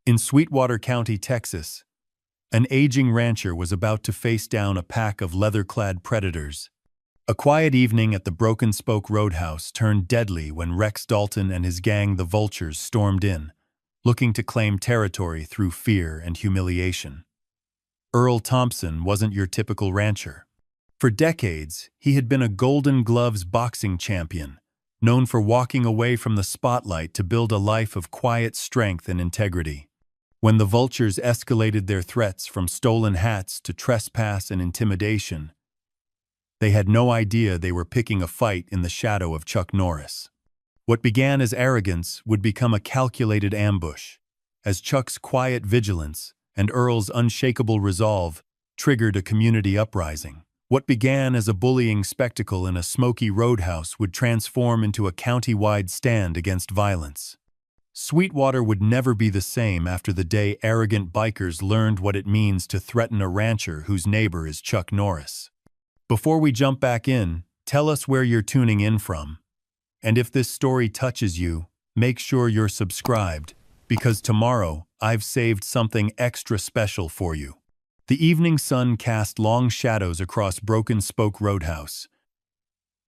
In Sweetwater County, Texas, an aging rancher was about to face down a pack of leather-clad predators. A quiet evening at the Broken Spoke Roadhouse turned deadly when Rex Dalton and his gang, the Vultures, stormed in, looking to claim territory through fear and humiliation. Earl Thompson wasn't your typical rancher. For decades, he had been a Golden Gloves boxing champion, known for walking away from the spotlight to build a life of quiet strength and integrity. When the Vultures escalated their threats from stolen hats to trespass and intimidation, they had no idea they were picking a fight in the shadow of Chuck Norris. What began as arrogance would become a calculated ambush, as Chuck's quiet vigilance and Earl's unshakable resolve triggered a community uprising. What began as a bullying spectacle in a smoky roadhouse would transform into a county-wide stand against violence. Sweetwater would never be the same after the day arrogant bikers learned what it means to threaten a rancher whose neighbor is Chuck Norris. Before we jump back in, tell us where you're tuning in from. And if this story touches you, make sure you're subscribed, because tomorrow I've saved something extra special for you. The evening sun cast long shadows across Broken Spoke Roadhouse,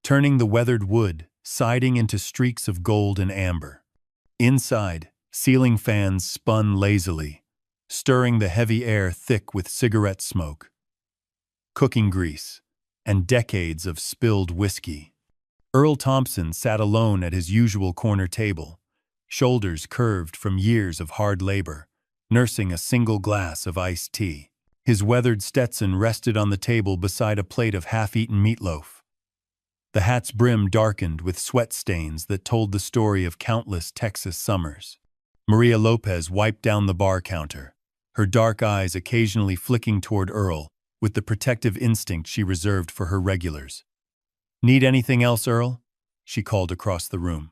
turning the weathered wood siding into streaks of gold and amber. Inside, ceiling fans spun lazily, stirring the heavy air thick with cigarette smoke, cooking grease, and decades of spilled whiskey. Earl Thompson sat alone at his usual corner table, shoulders curved from years of hard labor, nursing a single glass of iced tea. His weathered Stetson rested on the table beside a plate of half-eaten meatloaf. The hat's brim darkened with sweat stains that told the story of countless Texas summers. Maria Lopez wiped down the bar counter, her dark eyes occasionally flicking toward Earl with the protective instinct she reserved for her regulars. "Need anything else, Earl?" she called across the room.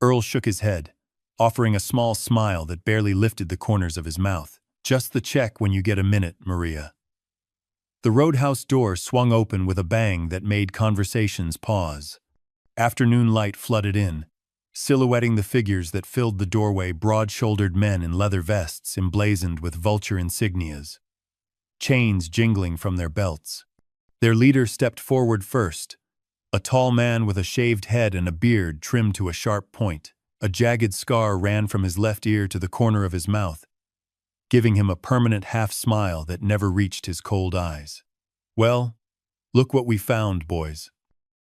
Earl shook his head, offering a small smile that barely lifted the corners of his mouth. "Just the check when you get a minute, Maria." The roadhouse door swung open with a bang that made conversations pause. Afternoon light flooded in, silhouetting the figures that filled the doorway, broad-shouldered men in leather vests emblazoned with vulture insignias, chains jingling from their belts. Their leader stepped forward first, a tall man with a shaved head and a beard trimmed to a sharp point. A jagged scar ran from his left ear to the corner of his mouth, giving him a permanent half-smile that never reached his cold eyes. "Well, look what we found, boys,"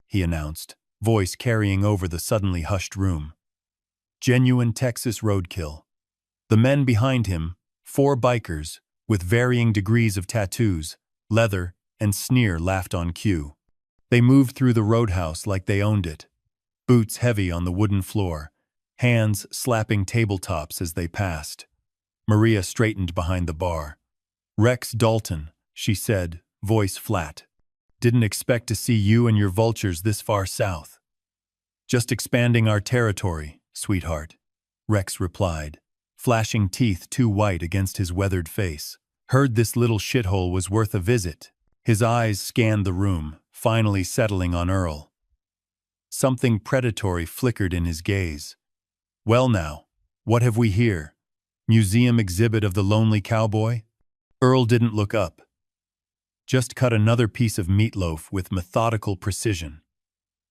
he announced, voice carrying over the suddenly hushed room. Genuine Texas roadkill. The men behind him, 4 bikers, with varying degrees of tattoos, leather, and sneer, laughed on cue. They moved through the roadhouse like they owned it, boots heavy on the wooden floor, hands slapping tabletops as they passed. Maria straightened behind the bar. "Rex Dalton," she said, voice flat. "Didn't expect to see you and your vultures this far south." "Just expanding our territory, sweetheart," Rex replied, flashing teeth too white against his weathered face. "Heard this little shithole was worth a visit." His eyes scanned the room, finally settling on Earl. Something predatory flickered in his gaze. "Well now, what have we here? Museum exhibit of the lonely cowboy?" Earl didn't look up. Just cut another piece of meatloaf with methodical precision.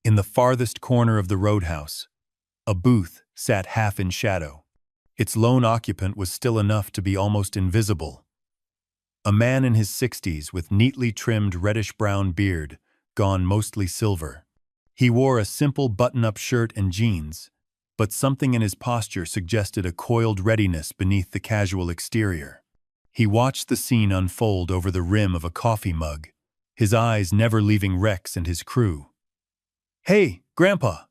In the farthest corner of the roadhouse, a booth sat half in shadow. Its lone occupant was still enough to be almost invisible. A man in his 60s with neatly trimmed reddish-brown beard, gone mostly silver. He wore a simple button-up shirt and jeans, but something in his posture suggested a coiled readiness beneath the casual exterior. He watched the scene unfold over the rim of a coffee mug, his eyes never leaving Rex and his crew. "Hey, Grandpa,"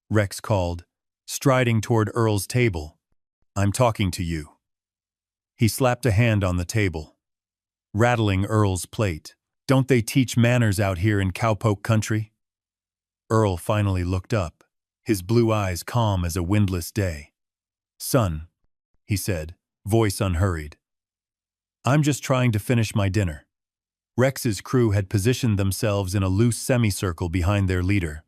Rex called, striding toward Earl's table. "I'm talking to you." He slapped a hand on the table, rattling Earl's plate. "Don't they teach manners out here in cowpoke country?" Earl finally looked up, his blue eyes calm as a windless day. "Son," he said, voice unhurried, "I'm just trying to finish my dinner." Rex's crew had positioned themselves in a loose semicircle behind their leader,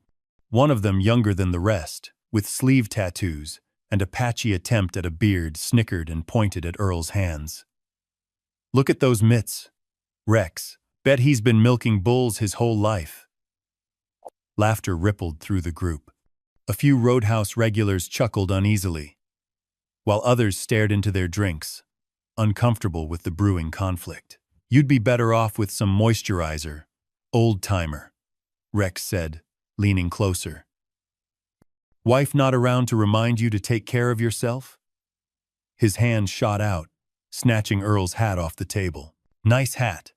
one of them younger than the rest, with sleeve tattoos and a patchy attempt at a beard snickered and pointed at Earl's hands. "Look at those mitts. Rex, bet he's been milking bulls his whole life." Laughter rippled through the group. A few Roadhouse regulars chuckled uneasily, while others stared into their drinks, uncomfortable with the brewing conflict. "You'd be better off with some moisturizer, old-timer," Rex said, leaning closer. "Wife not around to remind you to take care of yourself?" His hand shot out, snatching Earl's hat off the table. "Nice hat."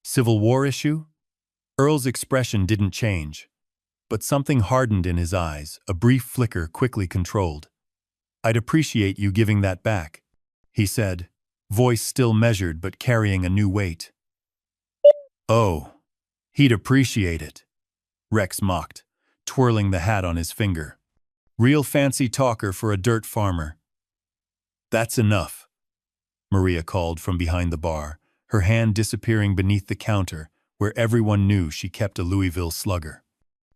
"Civil War issue?" Earl's expression didn't change, but something hardened in his eyes, a brief flicker quickly controlled. "I'd appreciate you giving that back," he said, voice still measured but carrying a new weight. "Oh, he'd appreciate it," Rex mocked, twirling the hat on his finger. "Real fancy talker for a dirt farmer." "That's enough," Maria called from behind the bar, her hand disappearing beneath the counter where everyone knew she kept a Louisville Slugger.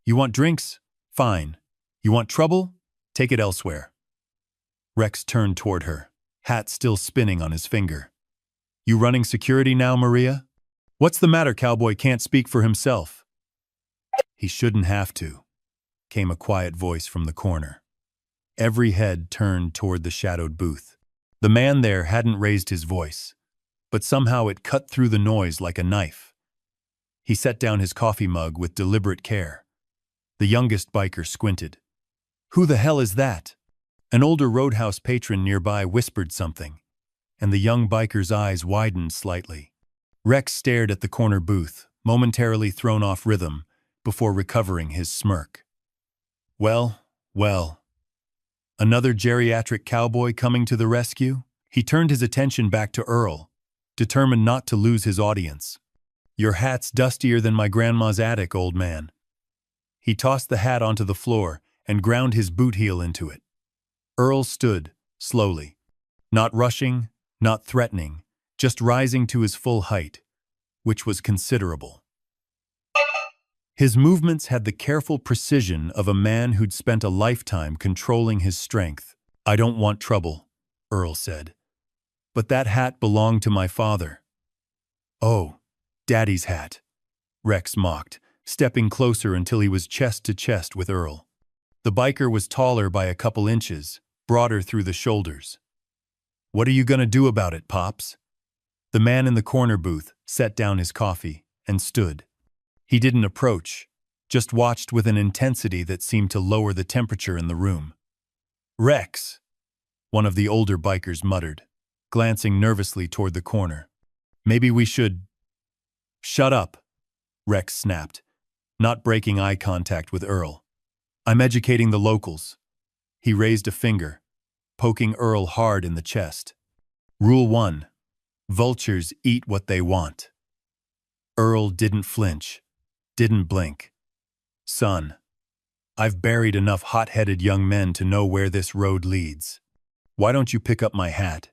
"You want drinks? Fine. You want trouble? Take it elsewhere." Rex turned toward her, hat still spinning on his finger. "You running security now, Maria? What's the matter, cowboy can't speak for himself?" "He shouldn't have to," came a quiet voice from the corner. Every head turned toward the shadowed booth. The man there hadn't raised his voice, but somehow it cut through the noise like a knife. He set down his coffee mug with deliberate care. The youngest biker squinted. "Who the hell is that?" An older Roadhouse patron nearby whispered something, and the young biker's eyes widened slightly. Rex stared at the corner booth, momentarily thrown off rhythm, before recovering his smirk. Well, another geriatric cowboy coming to the rescue? He turned his attention back to Earl, determined not to lose his audience. "Your hat's dustier than my grandma's attic, old man." He tossed the hat onto the floor and ground his boot heel into it. Earl stood, slowly. Not rushing, not threatening, just rising to his full height, which was considerable. His movements had the careful precision of a man who'd spent a lifetime controlling his strength. "I don't want trouble," Earl said. "But that hat belonged to my father." "Oh, Daddy's hat," Rex mocked, stepping closer until he was chest to chest with Earl. The biker was taller by a couple inches, broader through the shoulders. "What are you gonna do about it, Pops?" The man in the corner booth set down his coffee and stood. He didn't approach, just watched with an intensity that seemed to lower the temperature in the room. "Rex," one of the older bikers muttered, glancing nervously toward the corner. "Maybe we should—" "Shut up," Rex snapped, not breaking eye contact with Earl. "I'm educating the locals." He raised a finger, poking Earl hard in the chest. "Rule 1. Vultures eat what they want." Earl didn't flinch, didn't blink. "Son, I've buried enough hot-headed young men to know where this road leads. Why don't you pick up my hat?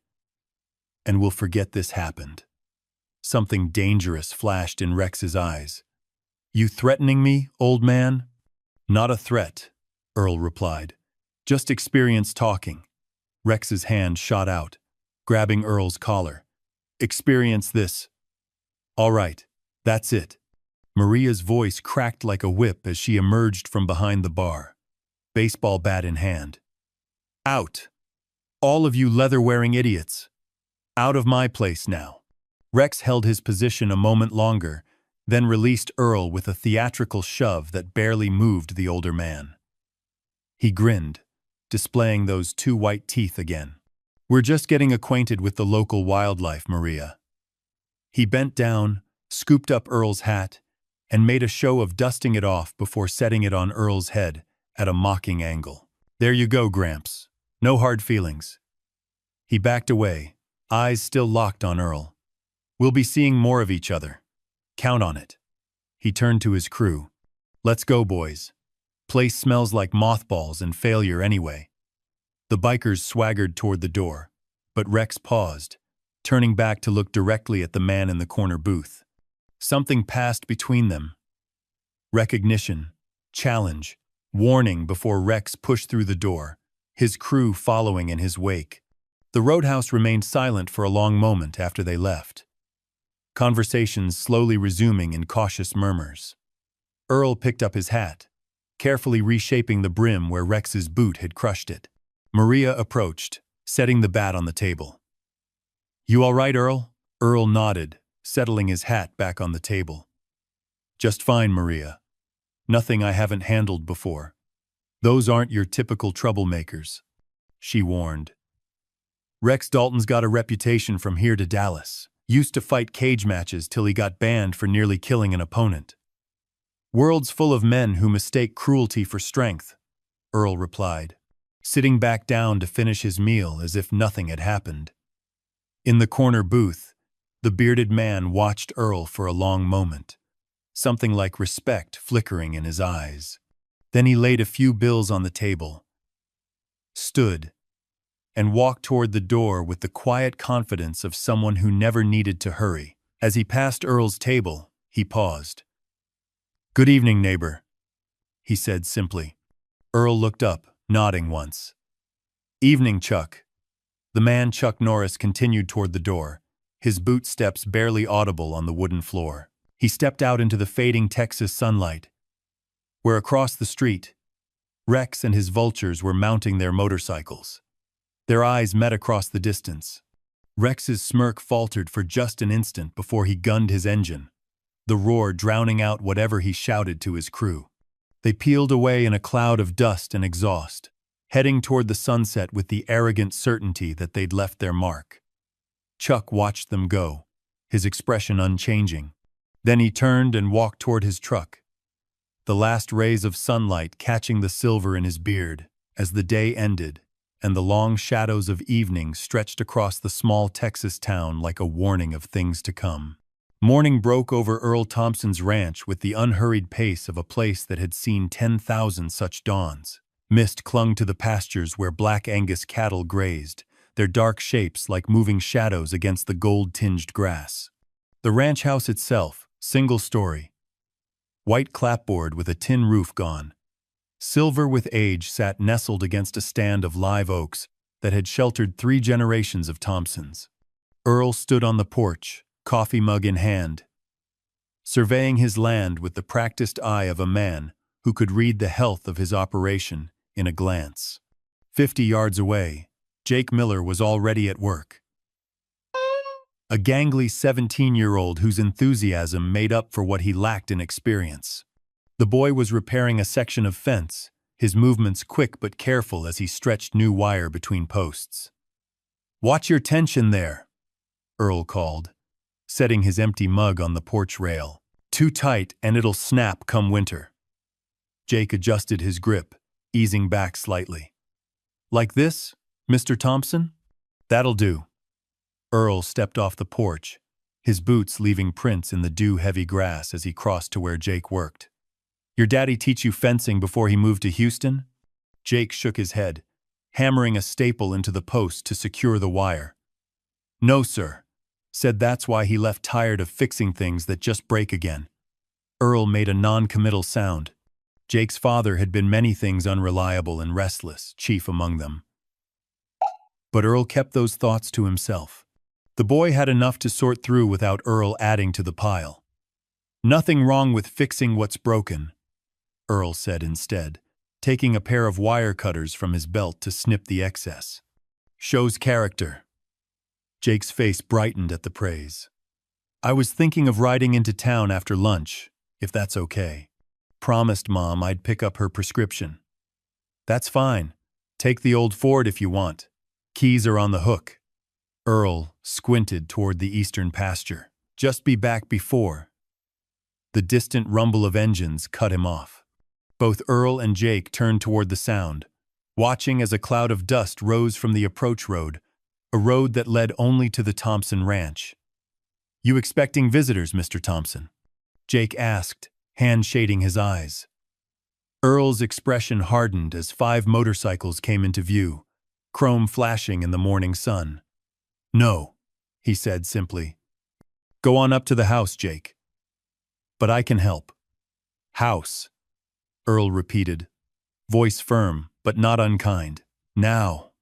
And we'll forget this happened." Something dangerous flashed in Rex's eyes. "You threatening me, old man?" "Not a threat," Earl replied. "Just experience talking." Rex's hand shot out, grabbing Earl's collar. "Experience this." "All right, that's it." Maria's voice cracked like a whip as she emerged from behind the bar, baseball bat in hand. "Out! All of you leather-wearing idiots! Out of my place now." Rex held his position a moment longer, then released Earl with a theatrical shove that barely moved the older man. He grinned, displaying those two white teeth again. "We're just getting acquainted with the local wildlife, Maria." He bent down, scooped up Earl's hat, and made a show of dusting it off before setting it on Earl's head at a mocking angle. "There you go, Gramps. No hard feelings." He backed away, eyes still locked on Earl. "We'll be seeing more of each other. Count on it." He turned to his crew. "Let's go, boys. Place smells like mothballs and failure anyway." The bikers swaggered toward the door, but Rex paused, turning back to look directly at the man in the corner booth. Something passed between them. Recognition, challenge, warning before Rex pushed through the door, his crew following in his wake. The roadhouse remained silent for a long moment after they left, conversations slowly resuming in cautious murmurs. Earl picked up his hat, carefully reshaping the brim where Rex's boot had crushed it. Maria approached, setting the bat on the table. "You all right, Earl?" Earl nodded, settling his hat back on the table. "Just fine, Maria. Nothing I haven't handled before. Those aren't your typical troublemakers," she warned. "Rex Dalton's got a reputation from here to Dallas. Used to fight cage matches till he got banned for nearly killing an opponent. World's full of men who mistake cruelty for strength," Earl replied, sitting back down to finish his meal as if nothing had happened. In the corner booth, the bearded man watched Earl for a long moment, something like respect flickering in his eyes. Then he laid a few bills on the table, stood, and walked toward the door with the quiet confidence of someone who never needed to hurry. As he passed Earl's table, he paused. "Good evening, neighbor," he said simply. Earl looked up, nodding once. "Evening, Chuck." The man Chuck Norris continued toward the door, his boot steps barely audible on the wooden floor. He stepped out into the fading Texas sunlight, where across the street, Rex and his vultures were mounting their motorcycles. Their eyes met across the distance. Rex's smirk faltered for just an instant before he gunned his engine, the roar drowning out whatever he shouted to his crew. They peeled away in a cloud of dust and exhaust, heading toward the sunset with the arrogant certainty that they'd left their mark. Chuck watched them go, his expression unchanging. Then he turned and walked toward his truck, the last rays of sunlight catching the silver in his beard as the day ended and the long shadows of evening stretched across the small Texas town like a warning of things to come. Morning broke over Earl Thompson's ranch with the unhurried pace of a place that had seen 10,000 such dawns. Mist clung to the pastures where Black Angus cattle grazed, their dark shapes like moving shadows against the gold-tinged grass. The ranch house itself, single story, white clapboard with a tin roof gone, silver with age, sat nestled against a stand of live oaks that had sheltered 3 generations of Thompsons. Earl stood on the porch, coffee mug in hand, surveying his land with the practiced eye of a man who could read the health of his operation in a glance. 50 yards away, Jake Miller was already at work. A gangly 17-year-old whose enthusiasm made up for what he lacked in experience. The boy was repairing a section of fence, his movements quick but careful as he stretched new wire between posts. "Watch your tension there," Earl called, setting his empty mug on the porch rail. "Too tight and it'll snap come winter." Jake adjusted his grip, easing back slightly. "Like this, Mr. Thompson?" "That'll do." Earl stepped off the porch, his boots leaving prints in the dew-heavy grass as he crossed to where Jake worked. "Your daddy teach you fencing before he moved to Houston?" Jake shook his head, hammering a staple into the post to secure the wire. "No, sir. Said that's why he left, tired of fixing things that just break again." Earl made a non-committal sound. Jake's father had been many things unreliable and restless, chief among them. But Earl kept those thoughts to himself. The boy had enough to sort through without Earl adding to the pile. "Nothing wrong with fixing what's broken," Earl said instead, taking a pair of wire cutters from his belt to snip the excess. "Shows character." Jake's face brightened at the praise. "I was thinking of riding into town after lunch, if that's okay. Promised Mom I'd pick up her prescription." "That's fine. Take the old Ford if you want. Keys are on the hook." Earl squinted toward the eastern pasture. "Just be back before." The distant rumble of engines cut him off. Both Earl and Jake turned toward the sound, watching as a cloud of dust rose from the approach road, a road that led only to the Thompson ranch. "You expecting visitors, Mr. Thompson?" Jake asked, hand shading his eyes. Earl's expression hardened as 5 motorcycles came into view, chrome flashing in the morning sun. "No," he said simply. "Go on up to the house, Jake." "But I can help." "House," Earl repeated, voice firm but not unkind. Now.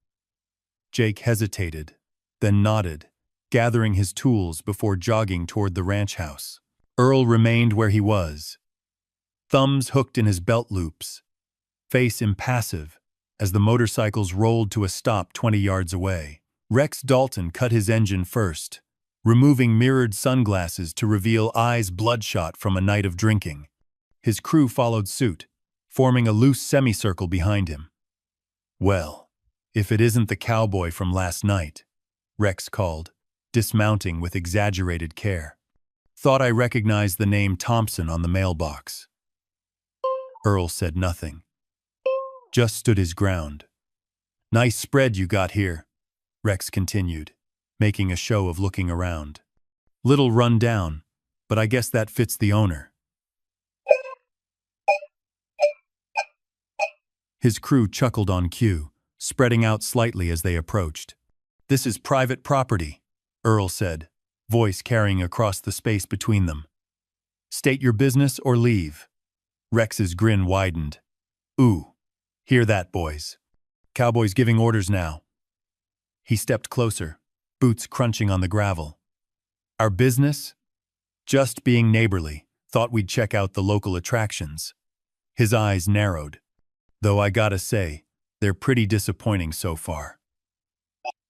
Jake hesitated, then nodded, gathering his tools before jogging toward the ranch house. Earl remained where he was, thumbs hooked in his belt loops, face impassive as the motorcycles rolled to a stop 20 yards away. Rex Dalton cut his engine first, removing mirrored sunglasses to reveal eyes bloodshot from a night of drinking. His crew followed suit, forming a loose semicircle behind him. "Well, if it isn't the cowboy from last night," Rex called, dismounting with exaggerated care. "Thought I recognized the name Thompson on the mailbox." Earl said nothing, just stood his ground. "Nice spread you got here," Rex continued, making a show of looking around. "Little run down, but I guess that fits the owner." His crew chuckled on cue, spreading out slightly as they approached. "This is private property," Earl said, voice carrying across the space between them. "State your business or leave." Rex's grin widened. "Ooh, hear that, boys? Cowboy's giving orders now." He stepped closer, boots crunching on the gravel. "Our business? Just being neighborly, thought we'd check out the local attractions." His eyes narrowed. "Though I gotta say, they're pretty disappointing so far."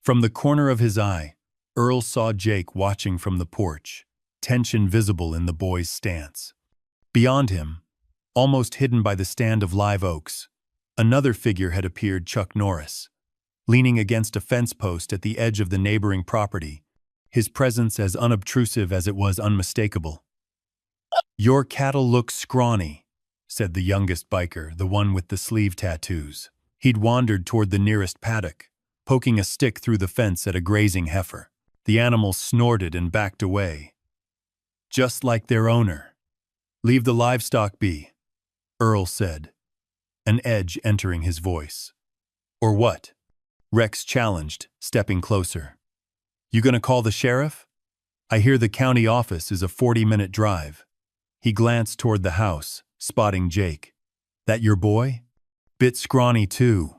From the corner of his eye, Earl saw Jake watching from the porch, tension visible in the boy's stance. Beyond him, almost hidden by the stand of live oaks, another figure had appeared, Chuck Norris, leaning against a fence post at the edge of the neighboring property, his presence as unobtrusive as it was unmistakable. "Your cattle look scrawny," said the youngest biker, the one with the sleeve tattoos. He'd wandered toward the nearest paddock, poking a stick through the fence at a grazing heifer. The animal snorted and backed away. "Just like their owner." "Leave the livestock be," Earl said, an edge entering his voice. "Or what?" Rex challenged, stepping closer. "You gonna call the sheriff? I hear the county office is a 40-minute drive." He glanced toward the house, spotting Jake. "That your boy? Bit scrawny too.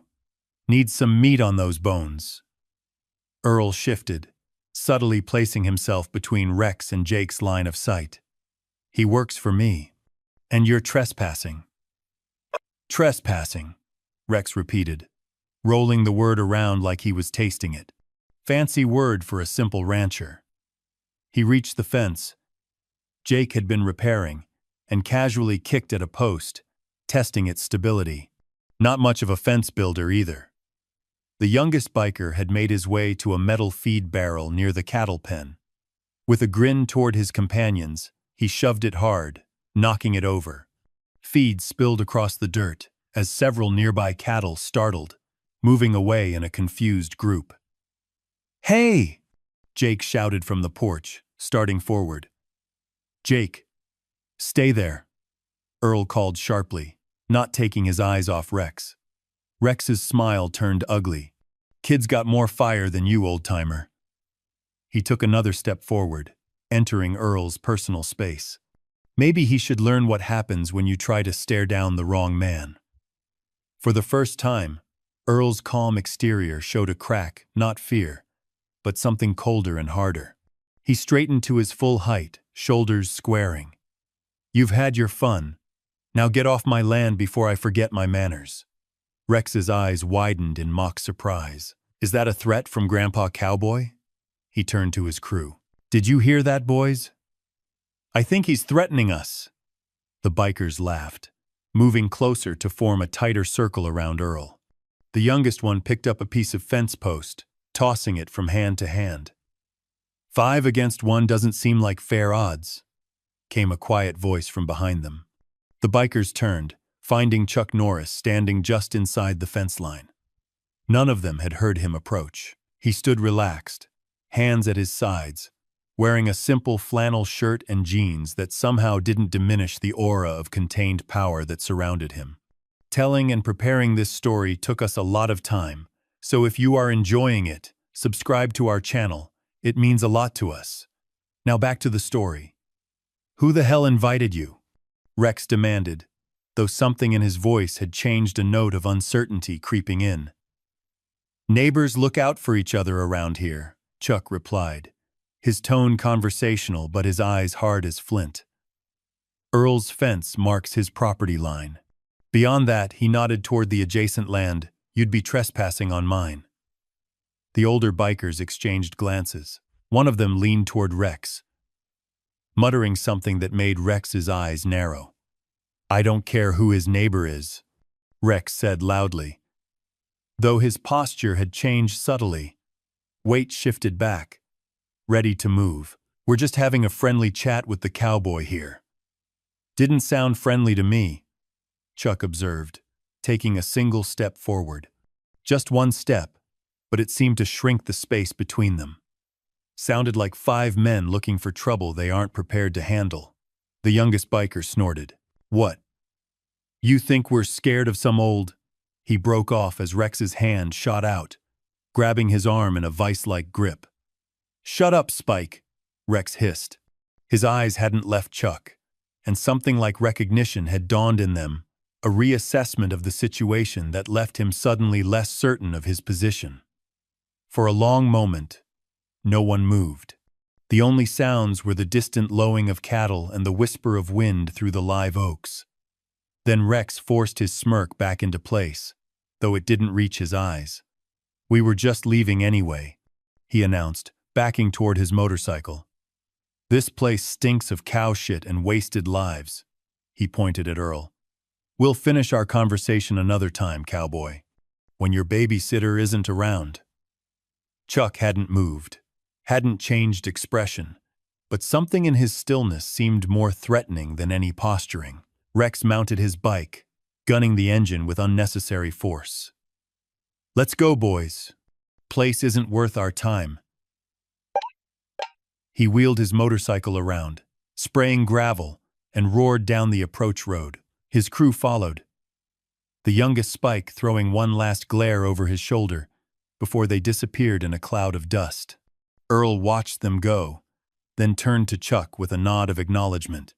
Needs some meat on those bones." Earl shifted, subtly placing himself between Rex and Jake's line of sight. "He works for me. And you're trespassing." "Trespassing," Rex repeated, rolling the word around like he was tasting it. Fancy word for a simple rancher. He reached the fence Jake had been repairing and casually kicked at a post, testing its stability. Not much of a fence builder either. The youngest biker had made his way to a metal feed barrel near the cattle pen. With a grin toward his companions, he shoved it hard, knocking it over. Feed spilled across the dirt as several nearby cattle startled, moving away in a confused group. "Hey!" Jake shouted from the porch, starting forward. "Jake, stay there," Earl called sharply, not taking his eyes off Rex. Rex's smile turned ugly. "Kid's got more fire than you, old-timer." He took another step forward, entering Earl's personal space. Maybe he should learn what happens when you try to stare down the wrong man. For the first time, Earl's calm exterior showed a crack, not fear, but something colder and harder. He straightened to his full height, shoulders squaring. "You've had your fun. Now get off my land before I forget my manners." Rex's eyes widened in mock surprise. "Is that a threat from Grandpa Cowboy?" He turned to his crew. "Did you hear that, boys?" "I think he's threatening us." The bikers laughed, moving closer to form a tighter circle around Earl. The youngest one picked up a piece of fence post, tossing it from hand to hand. 5 against 1 doesn't seem like fair odds," came a quiet voice from behind them. The bikers turned, finding Chuck Norris standing just inside the fence line. None of them had heard him approach. He stood relaxed, hands at his sides, wearing a simple flannel shirt and jeans that somehow didn't diminish the aura of contained power that surrounded him. Telling and preparing this story took us a lot of time, so if you are enjoying it, subscribe to our channel. It means a lot to us. Now back to the story. "Who the hell invited you?" Rex demanded, though something in his voice had changed, a note of uncertainty creeping in. Neighbors look out for each other around here, Chuck replied, his tone conversational but his eyes hard as flint. Earl's fence marks his property line. Beyond that, he nodded toward the adjacent land. You'd be trespassing on mine. The older bikers exchanged glances. One of them leaned toward Rex, muttering something that made Rex's eyes narrow. I don't care who his neighbor is, Rex said loudly. Though his posture had changed subtly, weight shifted back, ready to move. We're just having a friendly chat with the cowboy here. Didn't sound friendly to me, Chuck observed, taking a single step forward. Just one step, but it seemed to shrink the space between them. Sounded like 5 men looking for trouble they aren't prepared to handle. The youngest biker snorted. What? You think we're scared of some old... He broke off as Rex's hand shot out, grabbing his arm in a vice-like grip. Shut up, Spike, Rex hissed. His eyes hadn't left Chuck, and something like recognition had dawned in them, a reassessment of the situation that left him suddenly less certain of his position. For a long moment, no one moved. The only sounds were the distant lowing of cattle and the whisper of wind through the live oaks. Then Rex forced his smirk back into place, though it didn't reach his eyes. We were just leaving anyway, he announced, backing toward his motorcycle. This place stinks of cow shit and wasted lives, he pointed at Earl. We'll finish our conversation another time, cowboy, when your babysitter isn't around. Chuck hadn't moved, hadn't changed expression, but something in his stillness seemed more threatening than any posturing. Rex mounted his bike, gunning the engine with unnecessary force. Let's go, boys. Place isn't worth our time. He wheeled his motorcycle around, spraying gravel, and roared down the approach road. His crew followed, the youngest Spike throwing one last glare over his shoulder before they disappeared in a cloud of dust. Earl watched them go, then turned to Chuck with a nod of acknowledgement.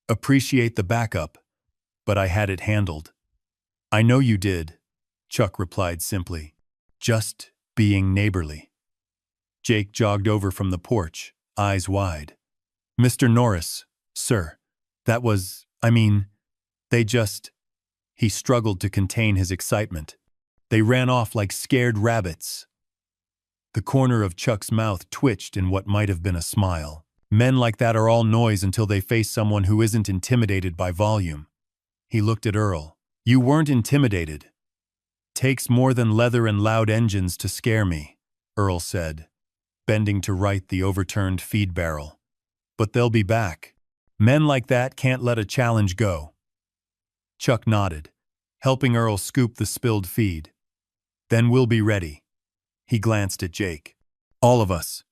Appreciate the backup, but I had it handled. I know you did, Chuck replied simply, just being neighborly. Jake jogged over from the porch, eyes wide. Mr. Norris, sir, that was, He struggled to contain his excitement. They ran off like scared rabbits. The corner of Chuck's mouth twitched in what might have been a smile. Men like that are all noise until they face someone who isn't intimidated by volume. He looked at Earl. You weren't intimidated. Takes more than leather and loud engines to scare me, Earl said, bending to right the overturned feed barrel. But they'll be back. Men like that can't let a challenge go. Chuck nodded, helping Earl scoop the spilled feed. Then we'll be ready. He glanced at Jake. All of us.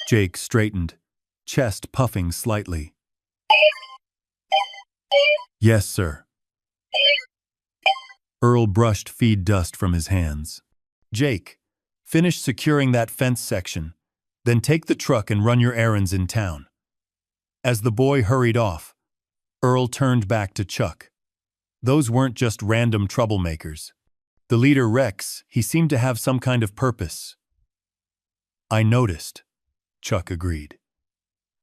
Jake straightened, chest puffing slightly. Yes, sir. Earl brushed feed dust from his hands. Jake, finish securing that fence section, then take the truck and run your errands in town. As the boy hurried off, Earl turned back to Chuck. Those weren't just random troublemakers. The leader, Rex, he seemed to have some kind of purpose. I noticed, Chuck agreed.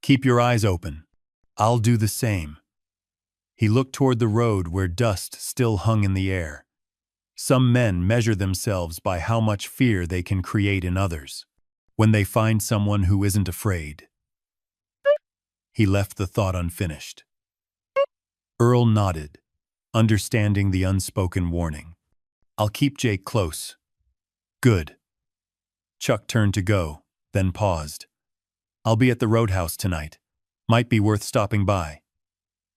Keep your eyes open. I'll do the same. He looked toward the road where dust still hung in the air. Some men measure themselves by how much fear they can create in others when they find someone who isn't afraid. He left the thought unfinished. Earl nodded, understanding the unspoken warning. I'll keep Jake close. Good. Chuck turned to go, then paused. I'll be at the roadhouse tonight. Might be worth stopping by.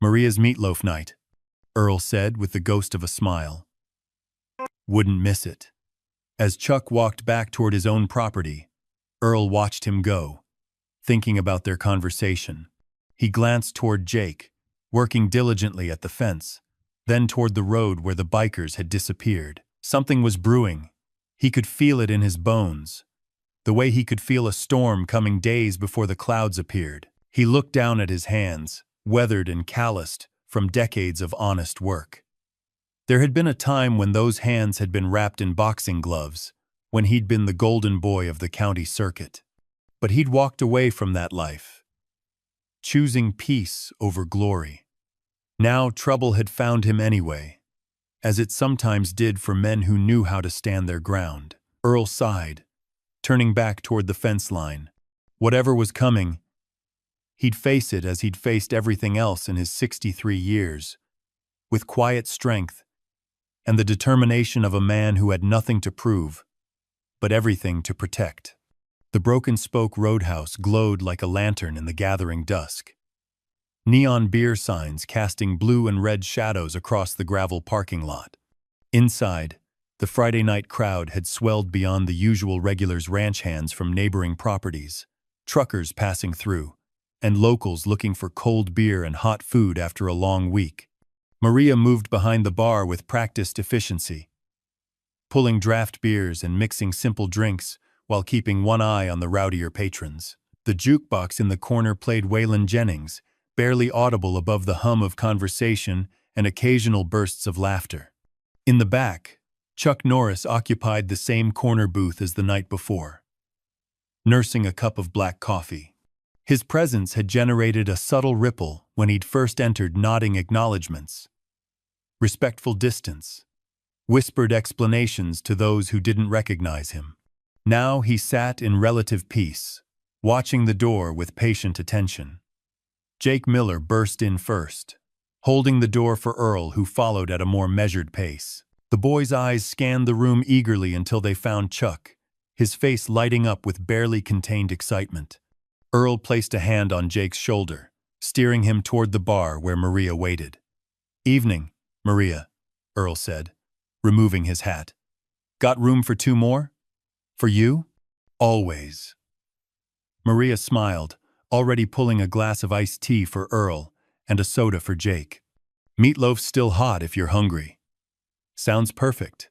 Maria's meatloaf night, Earl said with the ghost of a smile. Wouldn't miss it. As Chuck walked back toward his own property, Earl watched him go, thinking about their conversation. He glanced toward Jake, working diligently at the fence, then toward the road where the bikers had disappeared. Something was brewing. He could feel it in his bones, the way he could feel a storm coming days before the clouds appeared. He looked down at his hands, weathered and calloused from decades of honest work. There had been a time when those hands had been wrapped in boxing gloves, when he'd been the golden boy of the county circuit. But he'd walked away from that life, choosing peace over glory. Now trouble had found him anyway, as it sometimes did for men who knew how to stand their ground. Earl sighed, turning back toward the fence line. Whatever was coming, he'd face it as he'd faced everything else in his 63 years, with quiet strength and the determination of a man who had nothing to prove, but everything to protect. The Broken Spoke Roadhouse glowed like a lantern in the gathering dusk. Neon beer signs casting blue and red shadows across the gravel parking lot. Inside, the Friday night crowd had swelled beyond the usual regulars' ranch hands from neighboring properties, truckers passing through, and locals looking for cold beer and hot food after a long week. Maria moved behind the bar with practiced efficiency, pulling draft beers and mixing simple drinks while keeping one eye on the rowdier patrons. The jukebox in the corner played Waylon Jennings, barely audible above the hum of conversation and occasional bursts of laughter. In the back, Chuck Norris occupied the same corner booth as the night before, nursing a cup of black coffee. His presence had generated a subtle ripple when he'd first entered, nodding acknowledgments, respectful distance, whispered explanations to those who didn't recognize him. Now he sat in relative peace, watching the door with patient attention. Jake Miller burst in first, holding the door for Earl, who followed at a more measured pace. The boy's eyes scanned the room eagerly until they found Chuck, his face lighting up with barely contained excitement. Earl placed a hand on Jake's shoulder, steering him toward the bar where Maria waited. "Evening, Maria," Earl said, removing his hat. "Got room for 2 more? For you?" "Always." Maria smiled, already pulling a glass of iced tea for Earl and a soda for Jake. "Meatloaf's still hot if you're hungry." "Sounds perfect."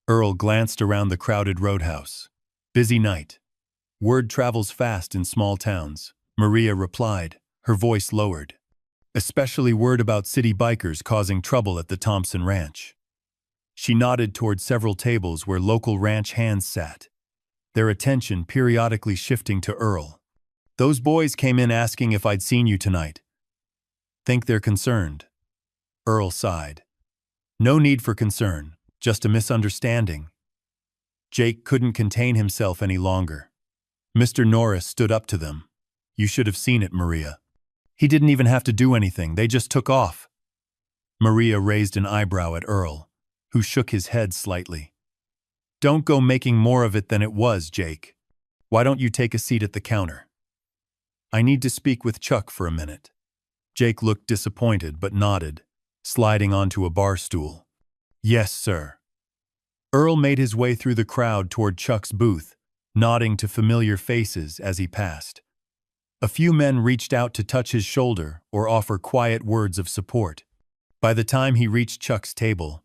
Earl glanced around the crowded roadhouse. "Busy night. Word travels fast in small towns," Maria replied, her voice lowered. "Especially word about city bikers causing trouble at the Thompson Ranch." She nodded toward several tables where local ranch hands sat, their attention periodically shifting to Earl. "Those boys came in asking if I'd seen you tonight. Think they're concerned." Earl sighed. "No need for concern, just a misunderstanding." Jake couldn't contain himself any longer. "Mr. Norris stood up to them. You should have seen it, Maria. He didn't even have to do anything, they just took off." Maria raised an eyebrow at Earl, who shook his head slightly. "Don't go making more of it than it was, Jake. Why don't you take a seat at the counter?" "I need to speak with Chuck for a minute." Jake looked disappointed but nodded, sliding onto a bar stool. "Yes, sir." Earl made his way through the crowd toward Chuck's booth, nodding to familiar faces as he passed. A few men reached out to touch his shoulder or offer quiet words of support. By the time he reached Chuck's table,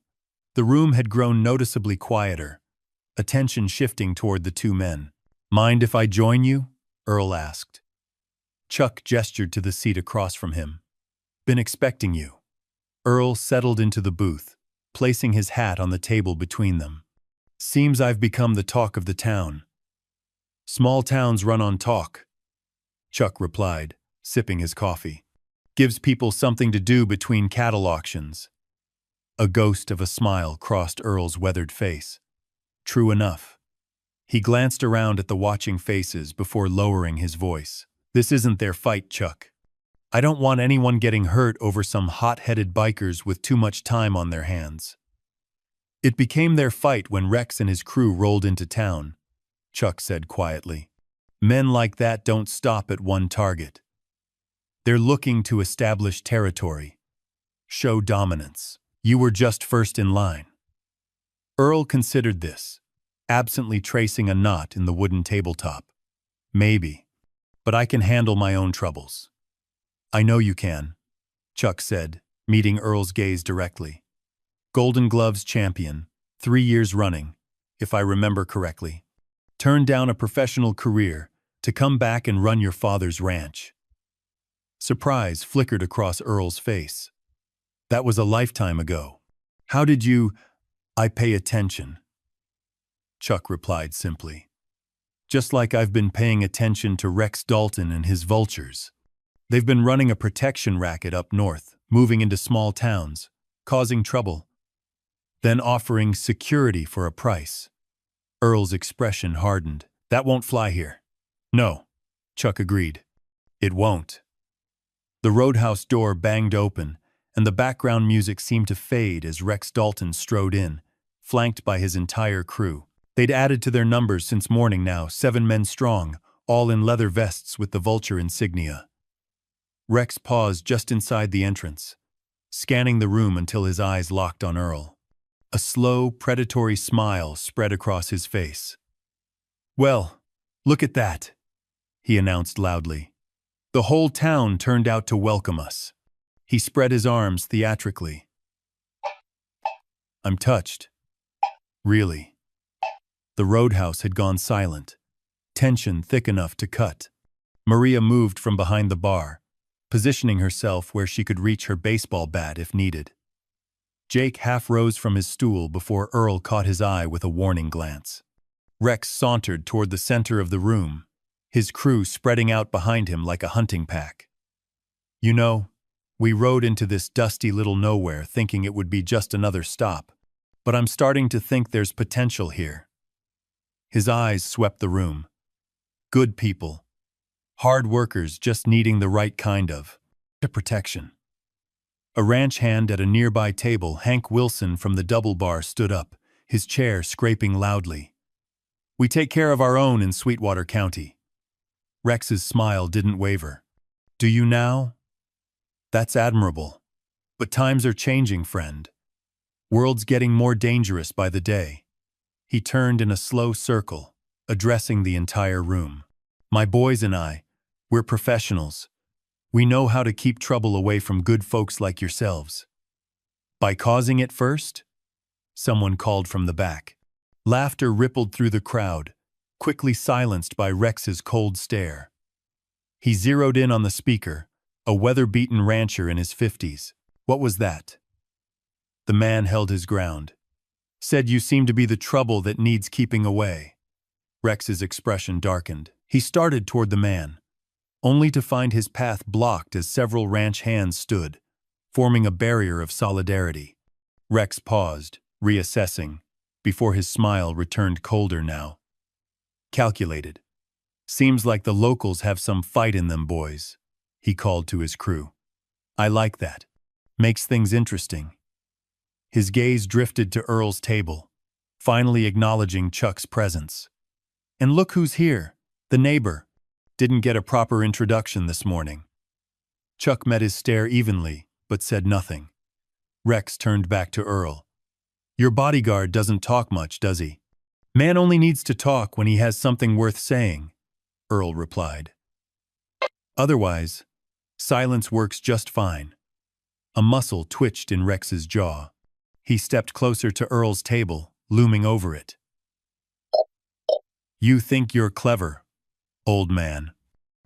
the room had grown noticeably quieter, attention shifting toward the 2 men. "Mind if I join you?" Earl asked. Chuck gestured to the seat across from him. "Been expecting you." Earl settled into the booth, placing his hat on the table between them. "Seems I've become the talk of the town." "Small towns run on talk," Chuck replied, sipping his coffee. "Gives people something to do between cattle auctions." A ghost of a smile crossed Earl's weathered face. "True enough." He glanced around at the watching faces before lowering his voice. "This isn't their fight, Chuck. I don't want anyone getting hurt over some hot-headed bikers with too much time on their hands." "It became their fight when Rex and his crew rolled into town," Chuck said quietly. "Men like that don't stop at one target. They're looking to establish territory, show dominance. You were just first in line." Earl considered this, absently tracing a knot in the wooden tabletop. "Maybe. But I can handle my own troubles." "I know you can," Chuck said, meeting Earl's gaze directly. "Golden Gloves champion, 3 years running, if I remember correctly. Turned down a professional career to come back and run your father's ranch." Surprise flickered across Earl's face. That was a lifetime ago. How did you— I pay attention, Chuck replied simply. Just like I've been paying attention to Rex Dalton and his vultures. They've been running a protection racket up north, moving into small towns, causing trouble, then offering security for a price. Earl's expression hardened. That won't fly here. No, Chuck agreed. It won't. The roadhouse door banged open, and the background music seemed to fade as Rex Dalton strode in, flanked by his entire crew. They'd added to their numbers since morning now, 7 men strong, all in leather vests with the vulture insignia. Rex paused just inside the entrance, scanning the room until his eyes locked on Earl. A slow, predatory smile spread across his face. "Well, look at that," he announced loudly. "The whole town turned out to welcome us." He spread his arms theatrically. "I'm touched. Really." The roadhouse had gone silent, tension thick enough to cut. Maria moved from behind the bar, positioning herself where she could reach her baseball bat if needed. Jake half rose from his stool before Earl caught his eye with a warning glance. Rex sauntered toward the center of the room, his crew spreading out behind him like a hunting pack. "You know, we rode into this dusty little nowhere thinking it would be just another stop, but I'm starting to think there's potential here." His eyes swept the room. Good people. Hard workers just needing the right kind of protection. A ranch hand at a nearby table, Hank Wilson from the double bar, stood up, his chair scraping loudly. "We take care of our own in Sweetwater County." Rex's smile didn't waver. "Do you now? That's admirable. But times are changing, friend. World's getting more dangerous by the day." He turned in a slow circle, addressing the entire room. "My boys and we're professionals. We know how to keep trouble away from good folks like yourselves." "By causing it first?" someone called from the back. Laughter rippled through the crowd, quickly silenced by Rex's cold stare. He zeroed in on the speaker, a weather-beaten rancher in his 50s. "What was that?" The man held his ground. "Said you seem to be the trouble that needs keeping away." Rex's expression darkened. He started toward the man, only to find his path blocked as several ranch hands stood, forming a barrier of solidarity. Rex paused, reassessing, before his smile returned colder now. "Calculated. Seems like the locals have some fight in them, boys," he called to his crew. "I like that. Makes things interesting." His gaze drifted to Earl's table, finally acknowledging Chuck's presence. "And look who's here, the neighbor. Didn't get a proper introduction this morning." Chuck met his stare evenly, but said nothing. Rex turned back to Earl. "Your bodyguard doesn't talk much, does he?" "Man only needs to talk when he has something worth saying," Earl replied. "Otherwise, silence works just fine." A muscle twitched in Rex's jaw. He stepped closer to Earl's table, looming over it. "You think you're clever, old man.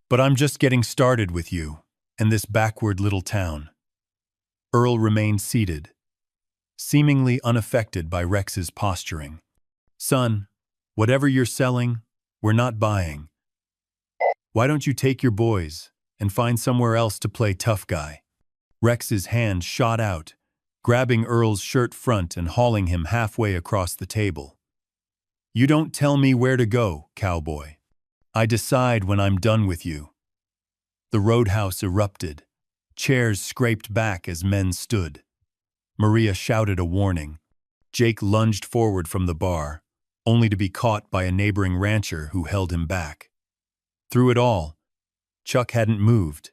But I'm just getting started with you and this backward little town." Earl remained seated, seemingly unaffected by Rex's posturing. "Son, whatever you're selling, we're not buying. Why don't you take your boys and find somewhere else to play tough guy?" Rex's hand shot out, grabbing Earl's shirt front and hauling him halfway across the table. "You don't tell me where to go, cowboy. I decide when I'm done with you." The roadhouse erupted. Chairs scraped back as men stood. Maria shouted a warning. Jake lunged forward from the bar, only to be caught by a neighboring rancher who held him back. Through it all, Chuck hadn't moved,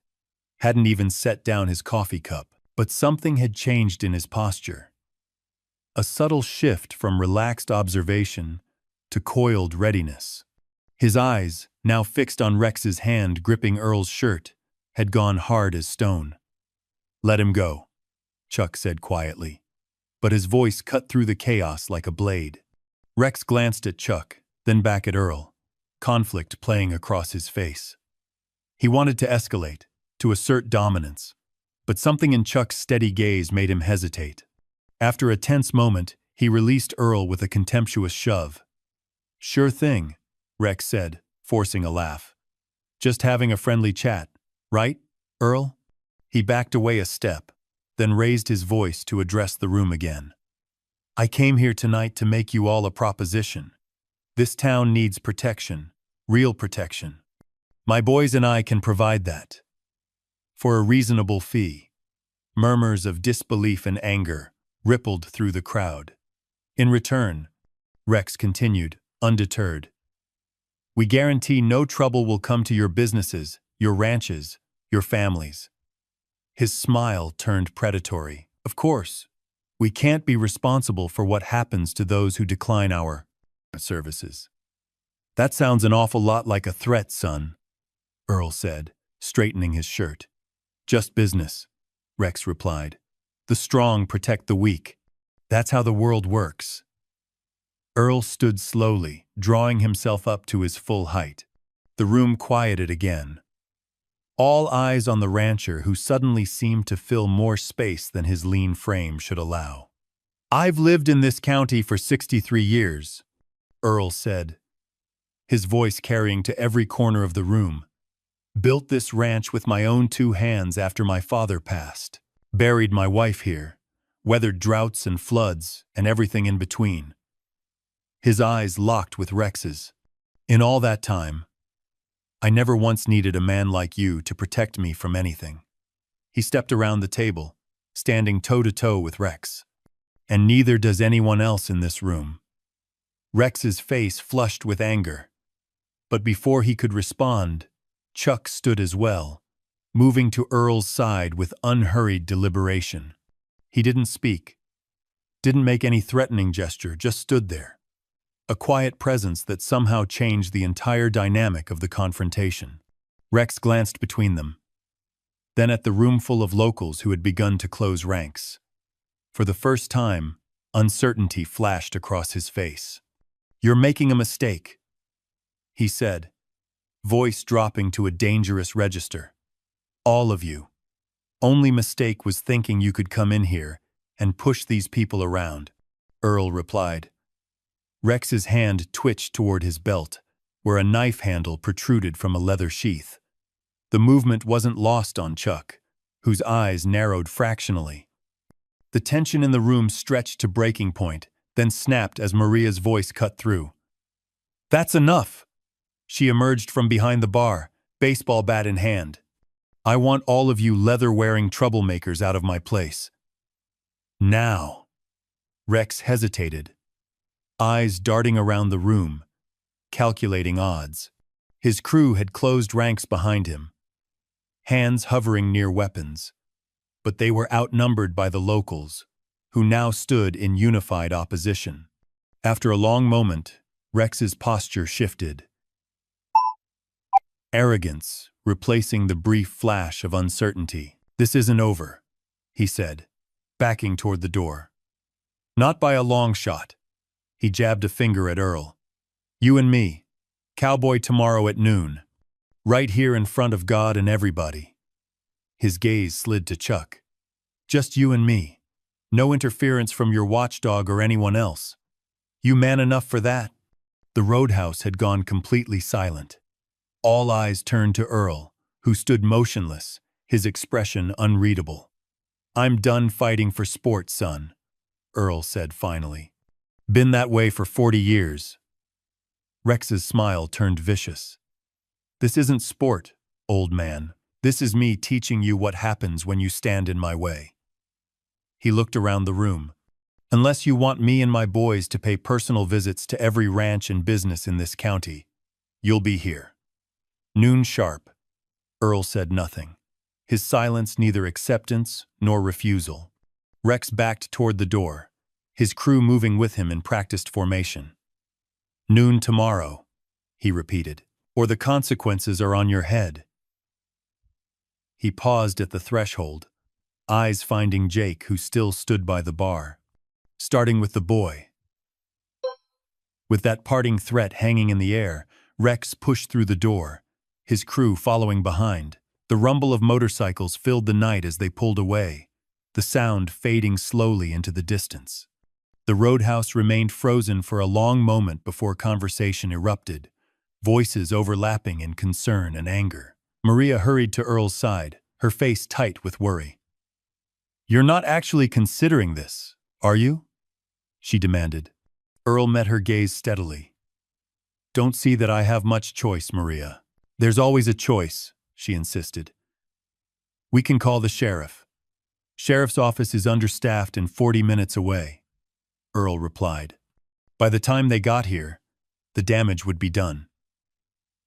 hadn't even set down his coffee cup. But something had changed in his posture. A subtle shift from relaxed observation to coiled readiness. His eyes, now fixed on Rex's hand gripping Earl's shirt, had gone hard as stone. "Let him go," Chuck said quietly, but his voice cut through the chaos like a blade. Rex glanced at Chuck, then back at Earl, conflict playing across his face. He wanted to escalate, to assert dominance, but something in Chuck's steady gaze made him hesitate. After a tense moment, he released Earl with a contemptuous shove. "Sure thing," Rex said, forcing a laugh. "Just having a friendly chat, right, Earl?" He backed away a step, then raised his voice to address the room again. "I came here tonight to make you all a proposition. This town needs protection, real protection. My boys and I can provide that. For a reasonable fee." Murmurs of disbelief and anger rippled through the crowd. "In return," Rex continued, undeterred, "we guarantee no trouble will come to your businesses, your ranches, your families." His smile turned predatory. "Of course, we can't be responsible for what happens to those who decline our services." "That sounds an awful lot like a threat, son," Earl said, straightening his shirt. "Just business," Rex replied. "The strong protect the weak. That's how the world works." Earl stood slowly, drawing himself up to his full height. The room quieted again. All eyes on the rancher, who suddenly seemed to fill more space than his lean frame should allow. "I've lived in this county for 63 years, Earl said, his voice carrying to every corner of the room. "Built this ranch with my own 2 hands after my father passed. Buried my wife here. Weathered droughts and floods and everything in between." His eyes locked with Rex's. "In all that time, I never once needed a man like you to protect me from anything." He stepped around the table, standing toe-to-toe with Rex. "And neither does anyone else in this room." Rex's face flushed with anger. But before he could respond, Chuck stood as well, moving to Earl's side with unhurried deliberation. He didn't speak, didn't make any threatening gesture, just stood there. A quiet presence that somehow changed the entire dynamic of the confrontation. Rex glanced between them, then at the roomful of locals who had begun to close ranks. For the first time, uncertainty flashed across his face. "You're making a mistake," he said, voice dropping to a dangerous register. "All of you. Only mistake was thinking you could come in here and push these people around," Earl replied. Rex's hand twitched toward his belt, where a knife handle protruded from a leather sheath. The movement wasn't lost on Chuck, whose eyes narrowed fractionally. The tension in the room stretched to breaking point, then snapped as Maria's voice cut through. "That's enough!" She emerged from behind the bar, baseball bat in hand. "I want all of you leather-wearing troublemakers out of my place. Now." Rex hesitated, eyes darting around the room, calculating odds. His crew had closed ranks behind him, hands hovering near weapons. But they were outnumbered by the locals, who now stood in unified opposition. After a long moment, Rex's posture shifted. Arrogance replacing the brief flash of uncertainty. "This isn't over," he said, backing toward the door. "Not by a long shot." He jabbed a finger at Earl. "You and me, cowboy tomorrow at noon. Right here in front of God and everybody." His gaze slid to Chuck. "Just you and me. No interference from your watchdog or anyone else. You man enough for that?" The roadhouse had gone completely silent. All eyes turned to Earl, who stood motionless, his expression unreadable. "I'm done fighting for sport, son," Earl said finally. "Been that way for 40 years. Rex's smile turned vicious. "This isn't sport, old man. This is me teaching you what happens when you stand in my way." He looked around the room. "Unless you want me and my boys to pay personal visits to every ranch and business in this county, you'll be here. Noon sharp." Earl said nothing, his silence neither acceptance nor refusal. Rex backed toward the door, his crew moving with him in practiced formation. "Noon tomorrow," he repeated, "or the consequences are on your head." He paused at the threshold, eyes finding Jake, who still stood by the bar. "Starting with the boy." With that parting threat hanging in the air, Rex pushed through the door, his crew following behind. The rumble of motorcycles filled the night as they pulled away, the sound fading slowly into the distance. The roadhouse remained frozen for a long moment before conversation erupted, voices overlapping in concern and anger. Maria hurried to Earl's side, her face tight with worry. "You're not actually considering this, are you?" she demanded. Earl met her gaze steadily. "Don't see that I have much choice, Maria." "There's always a choice," she insisted. "We can call the sheriff. Sheriff's office is understaffed and 40 minutes away," Earl replied. By the time they got here, the damage would be done.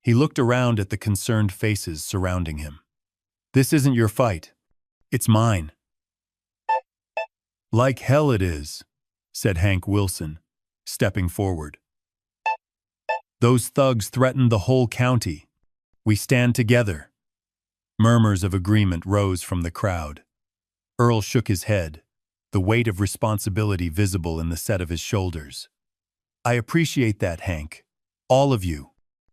He looked around at the concerned faces surrounding him. "This isn't your fight. It's mine." "Like hell it is," said Hank Wilson, stepping forward. "Those thugs threatened the whole county. We stand together." Murmurs of agreement rose from the crowd. Earl shook his head, the weight of responsibility visible in the set of his shoulders. "I appreciate that, Hank. All of you.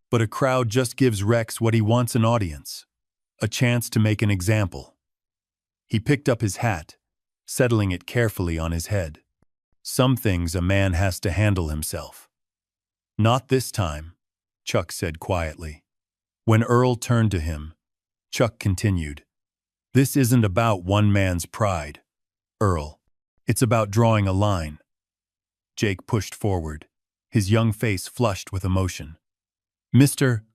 But a crowd just gives Rex what he wants: an audience. A chance to make an example." He picked up his hat, settling it carefully on his head. "Some things a man has to handle himself." "Not this time," Chuck said quietly. When Earl turned to him, Chuck continued, "This isn't about one man's pride, Earl. It's about drawing a line." Jake pushed forward, his young face flushed with emotion. "Mr.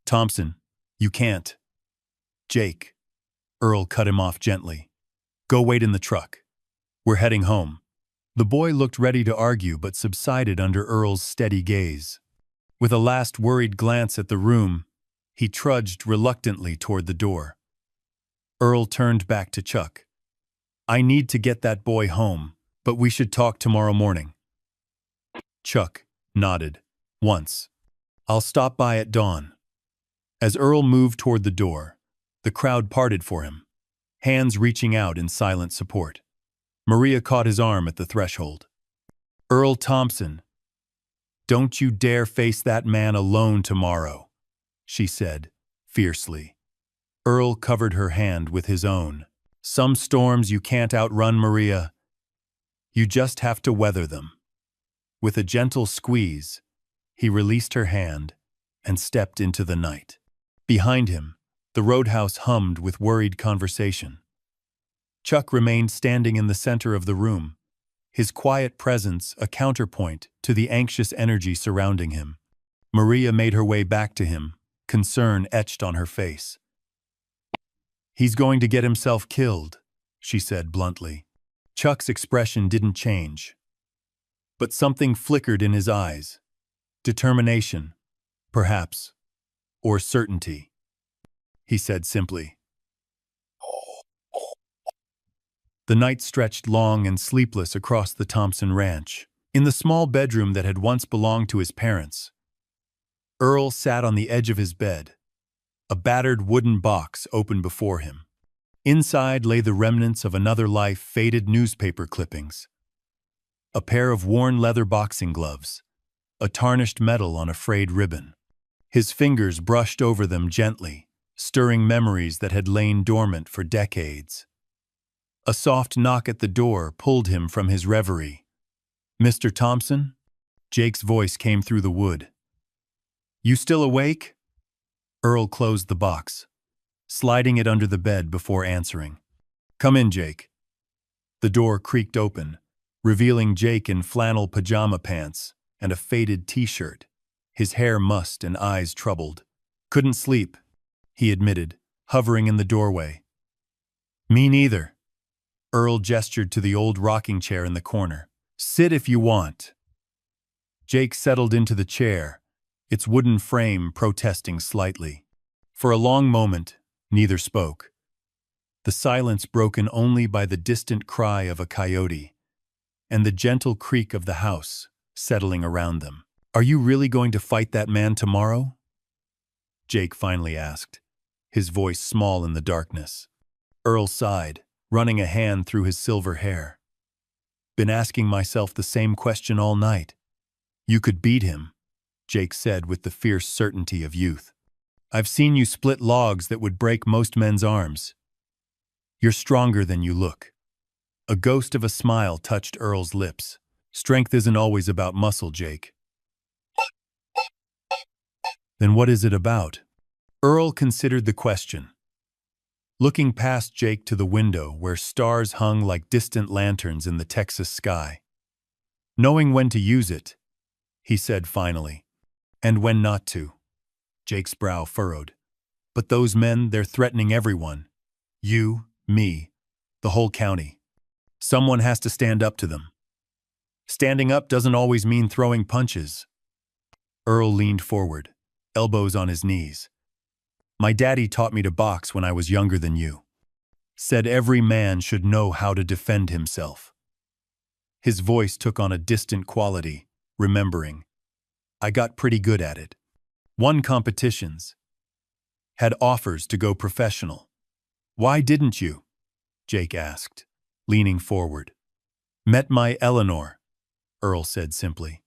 Thompson, you can't." "Jake," Earl cut him off gently. "Go wait in the truck. We're heading home." The boy looked ready to argue but subsided under Earl's steady gaze. With a last worried glance at the room, he trudged reluctantly toward the door. Earl turned back to Chuck. "I need to get that boy home, but we should talk tomorrow morning." Chuck nodded. "Once. I'll stop by at dawn." As Earl moved toward the door, the crowd parted for him, hands reaching out in silent support. Maria caught his arm at the threshold. "Earl Thompson, don't you dare face that man alone tomorrow," she said, fiercely. Earl covered her hand with his own. "Some storms you can't outrun, Maria. You just have to weather them." With a gentle squeeze, he released her hand and stepped into the night. Behind him, the roadhouse hummed with worried conversation. Chuck remained standing in the center of the room, his quiet presence a counterpoint to the anxious energy surrounding him. Maria made her way back to him, concern etched on her face. "He's going to get himself killed," she said bluntly. Chuck's expression didn't change, but something flickered in his eyes. Determination, perhaps, or certainty. He said simply. The night stretched long and sleepless across the Thompson ranch. In the small bedroom that had once belonged to his parents, Earl sat on the edge of his bed, a battered wooden box open before him. Inside lay the remnants of another life, faded newspaper clippings, a pair of worn leather boxing gloves, a tarnished medal on a frayed ribbon. His fingers brushed over them gently, stirring memories that had lain dormant for decades. A soft knock at the door pulled him from his reverie. "Mr. Thompson?" Jake's voice came through the wood. "You still awake?" Earl closed the box, sliding it under the bed before answering. "Come in, Jake." The door creaked open, revealing Jake in flannel pajama pants and a faded t-shirt, his hair mussed and eyes troubled. "Couldn't sleep," he admitted, hovering in the doorway. "Me neither." Earl gestured to the old rocking chair in the corner. "Sit if you want." Jake settled into the chair, its wooden frame protesting slightly. For a long moment, neither spoke, the silence broken only by the distant cry of a coyote and the gentle creak of the house settling around them. "Are you really going to fight that man tomorrow?" Jake finally asked, his voice small in the darkness. Earl sighed, running a hand through his silver hair. "Been asking myself the same question all night." "You could beat him," Jake said with the fierce certainty of youth. "I've seen you split logs that would break most men's arms. You're stronger than you look." A ghost of a smile touched Earl's lips. Strength isn't always about muscle, Jake. Then what is it about? Earl considered the question, looking past Jake to the window where stars hung like distant lanterns in the Texas sky. Knowing when to use it, he said finally. And when not to. Jake's brow furrowed. But those men, they're threatening everyone. You, me, the whole county. Someone has to stand up to them. Standing up doesn't always mean throwing punches. Earl leaned forward, elbows on his knees. My daddy taught me to box when I was younger than you. Said every man should know how to defend himself. His voice took on a distant quality, remembering. I got pretty good at it. Won competitions. Had offers to go professional. Why didn't you? Jake asked, leaning forward. Met my Eleanor, Earl said simply.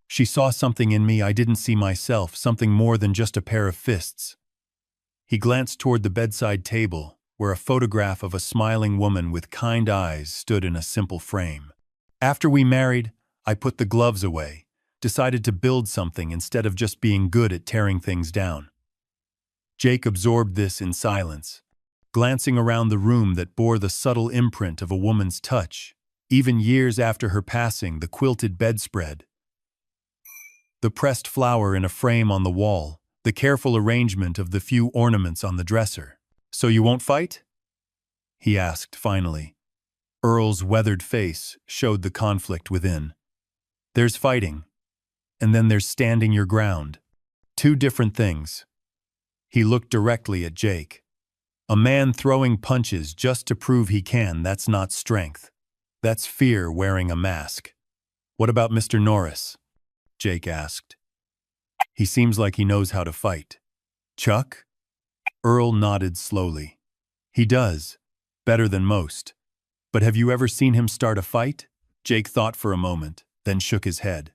She saw something in me I didn't see myself, something more than just a pair of fists. He glanced toward the bedside table, where a photograph of a smiling woman with kind eyes stood in a simple frame. After we married, I put the gloves away, decided to build something instead of just being good at tearing things down. Jake absorbed this in silence, glancing around the room that bore the subtle imprint of a woman's touch, even years after her passing, the quilted bedspread, the pressed flower in a frame on the wall, the careful arrangement of the few ornaments on the dresser. So you won't fight? He asked finally. Earl's weathered face showed the conflict within. There's fighting, and then there's standing your ground. Two different things. He looked directly at Jake. A man throwing punches just to prove he can, that's not strength. That's fear wearing a mask. What about Mr. Norris? Jake asked. He seems like he knows how to fight. Chuck? Earl nodded slowly. He does. Better than most. But have you ever seen him start a fight? Jake thought for a moment, then shook his head.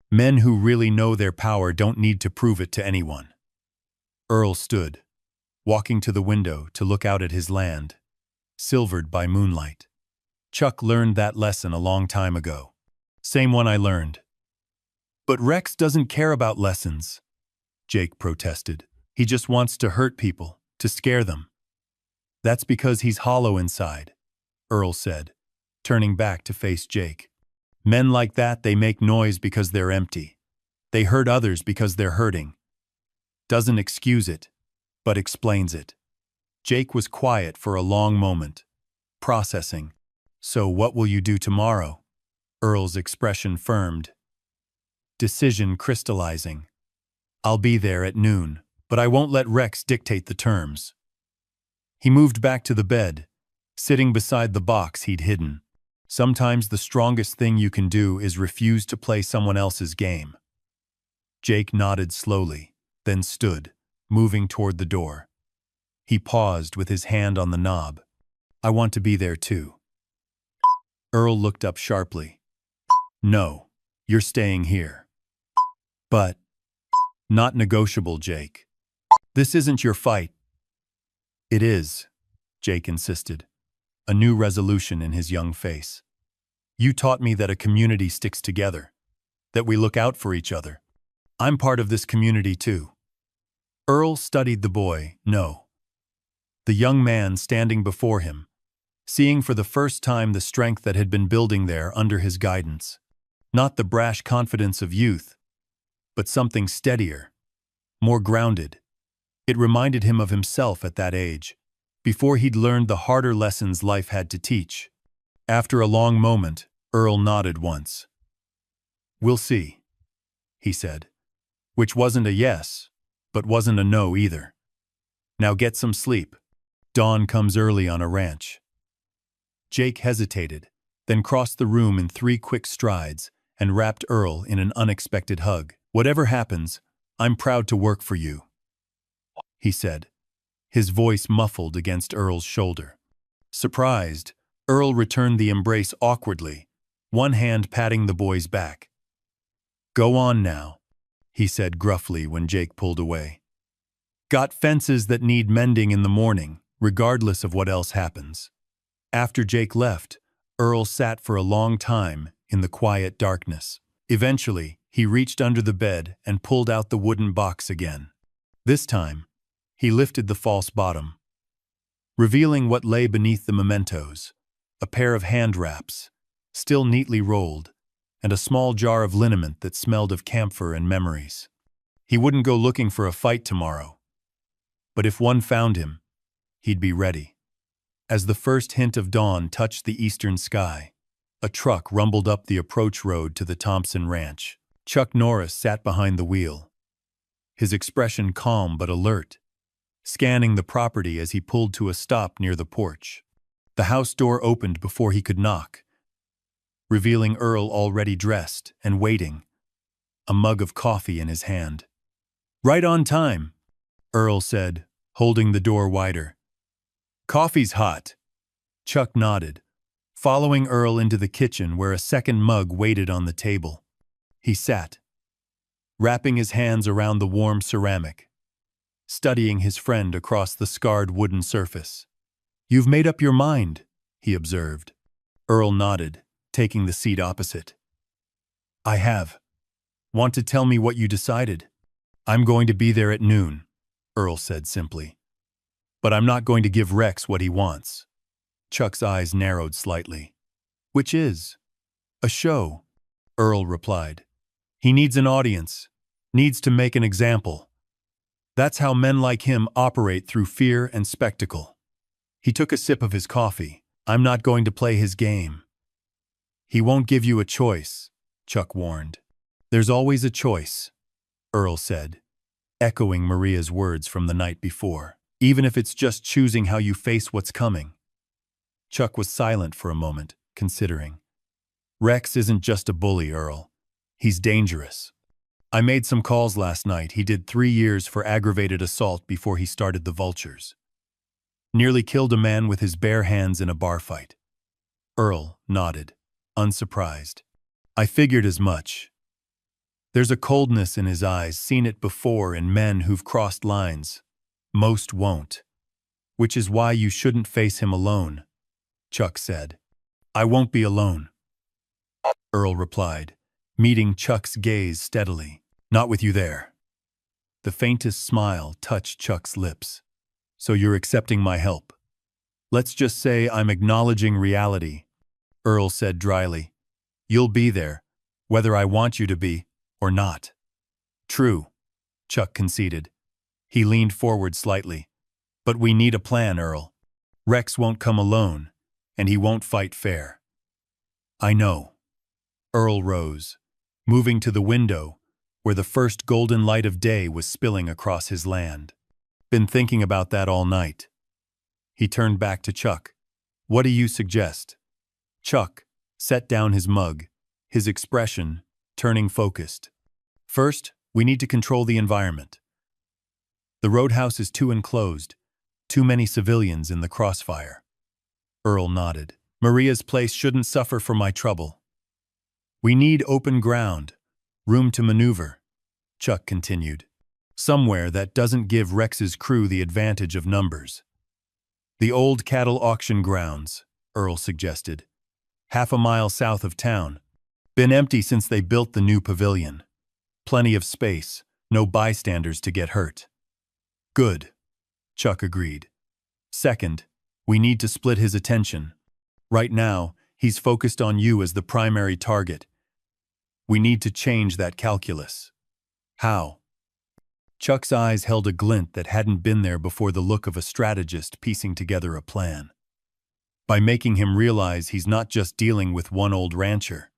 Men who really know their power don't need to prove it to anyone. Earl stood, walking to the window to look out at his land, silvered by moonlight. Chuck learned that lesson a long time ago. Same one I learned. But Rex doesn't care about lessons, Jake protested. He just wants to hurt people, to scare them. That's because he's hollow inside, Earl said, turning back to face Jake. Men like that, they make noise because they're empty. They hurt others because they're hurting. Doesn't excuse it, but explains it. Jake was quiet for a long moment, processing. So what will you do tomorrow? Earl's expression firmed. Decision crystallizing. I'll be there at noon, but I won't let Rex dictate the terms. He moved back to the bed, sitting beside the box he'd hidden. Sometimes the strongest thing you can do is refuse to play someone else's game. Jake nodded slowly, then stood, moving toward the door. He paused with his hand on the knob. I want to be there too. Earl looked up sharply. No, you're staying here. But, not negotiable, Jake. This isn't your fight. It is, Jake insisted, a new resolution in his young face. You taught me that a community sticks together, that we look out for each other. I'm part of this community too. Earl studied the boy, no. The young man standing before him, seeing for the first time the strength that had been building there under his guidance. Not the brash confidence of youth, but something steadier, more grounded. It reminded him of himself at that age, before he'd learned the harder lessons life had to teach. After a long moment, Earl nodded once. We'll see, he said, which wasn't a yes, but wasn't a no either. Now get some sleep. Dawn comes early on a ranch. Jake hesitated, then crossed the room in 3 quick strides and wrapped Earl in an unexpected hug. Whatever happens, I'm proud to work for you, he said, his voice muffled against Earl's shoulder. Surprised, Earl returned the embrace awkwardly, one hand patting the boy's back. Go on now, he said gruffly when Jake pulled away. Got fences that need mending in the morning, regardless of what else happens. After Jake left, Earl sat for a long time in the quiet darkness. Eventually, he reached under the bed and pulled out the wooden box again. This time, he lifted the false bottom, revealing what lay beneath the mementos: a pair of hand wraps, still neatly rolled, and a small jar of liniment that smelled of camphor and memories. He wouldn't go looking for a fight tomorrow, but if one found him, he'd be ready. As the first hint of dawn touched the eastern sky, a truck rumbled up the approach road to the Thompson Ranch. Chuck Norris sat behind the wheel, his expression calm but alert, scanning the property as he pulled to a stop near the porch. The house door opened before he could knock, revealing Earl already dressed and waiting, a mug of coffee in his hand. "Right on time," Earl said, holding the door wider. "Coffee's hot." Chuck nodded, following Earl into the kitchen where a second mug waited on the table. He sat, wrapping his hands around the warm ceramic, studying his friend across the scarred wooden surface. "You've made up your mind," he observed. Earl nodded, taking the seat opposite. "I have. Want to tell me what you decided?" "I'm going to be there at noon," Earl said simply. "But I'm not going to give Rex what he wants." Chuck's eyes narrowed slightly. "Which is?" "A show," Earl replied. "He needs an audience, needs to make an example. That's how men like him operate, through fear and spectacle." He took a sip of his coffee. "I'm not going to play his game." "He won't give you a choice," Chuck warned. "There's always a choice," Earl said, echoing Maria's words from the night before. "Even if it's just choosing how you face what's coming." Chuck was silent for a moment, considering. "Rex isn't just a bully, Earl. He's dangerous. I made some calls last night. He did 3 years for aggravated assault before he started the Vultures. Nearly killed a man with his bare hands in a bar fight." Earl nodded, unsurprised. "I figured as much. There's a coldness in his eyes, seen it before in men who've crossed lines. Most won't. Which is why you shouldn't face him alone," Chuck said. "I won't be alone," Earl replied, meeting Chuck's gaze steadily. "Not with you there." The faintest smile touched Chuck's lips. "So you're accepting my help?" "Let's just say I'm acknowledging reality," Earl said dryly. "You'll be there, whether I want you to be or not." "True," Chuck conceded. He leaned forward slightly. "But we need a plan, Earl. Rex won't come alone, and he won't fight fair." "I know." Earl rose, moving to the window where the first golden light of day was spilling across his land. "Been thinking about that all night." He turned back to Chuck. "What do you suggest?" Chuck set down his mug, his expression turning focused. "First, we need to control the environment. The roadhouse is too enclosed, too many civilians in the crossfire." Earl nodded. "Maria's place shouldn't suffer from my trouble." "We need open ground, room to maneuver," Chuck continued. "Somewhere that doesn't give Rex's crew the advantage of numbers." "The old cattle auction grounds," Earl suggested. "Half a mile south of town. Been empty since they built the new pavilion. Plenty of space, no bystanders to get hurt." "Good," Chuck agreed. "Second, we need to split his attention. Right now, he's focused on you as the primary target. We need to change that calculus." "How?" Chuck's eyes held a glint that hadn't been there before, the look of a strategist piecing together a plan. "By making him realize he's not just dealing with one old rancher.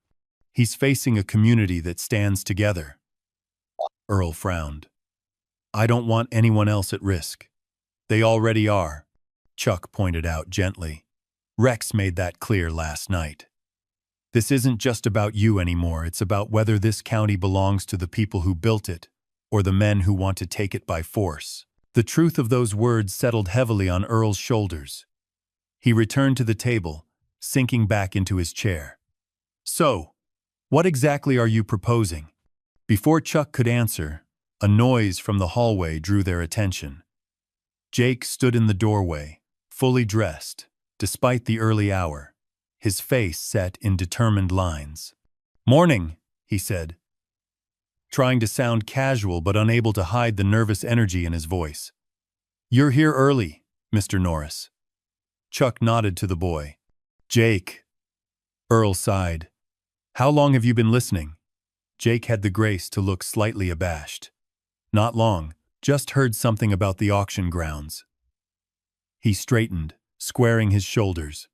He's facing a community that stands together." Earl frowned. "I don't want anyone else at risk." "They already are," Chuck pointed out gently. "Rex made that clear last night. This isn't just about you anymore. It's about whether this county belongs to the people who built it or the men who want to take it by force." The truth of those words settled heavily on Earl's shoulders. He returned to the table, sinking back into his chair. "So, what exactly are you proposing?" Before Chuck could answer, a noise from the hallway drew their attention. Jake stood in the doorway, fully dressed, despite the early hour, his face set in determined lines. "Morning," he said, trying to sound casual but unable to hide the nervous energy in his voice. "You're here early, Mr. Norris." Chuck nodded to the boy. "Jake." Earl sighed. "How long have you been listening?" Jake had the grace to look slightly abashed. "Not long, just heard something about the auction grounds." He straightened, squaring his shoulders.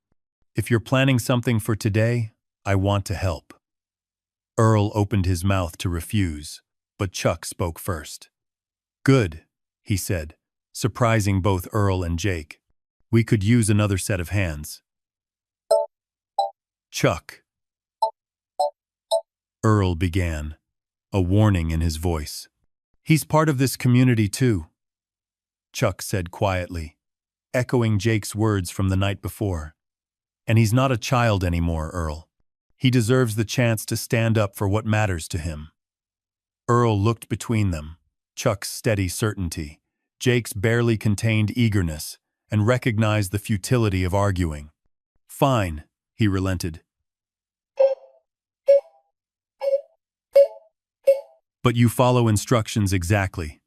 "If you're planning something for today, I want to help." Earl opened his mouth to refuse, but Chuck spoke first. "Good," he said, surprising both Earl and Jake. "We could use another set of hands." "Chuck," Earl began, a warning in his voice. "He's part of this community too," Chuck said quietly, echoing Jake's words from the night before. "And he's not a child anymore, Earl. He deserves the chance to stand up for what matters to him." Earl looked between them, Chuck's steady certainty, Jake's barely contained eagerness, and recognized the futility of arguing. "Fine," he relented. "But you follow instructions exactly.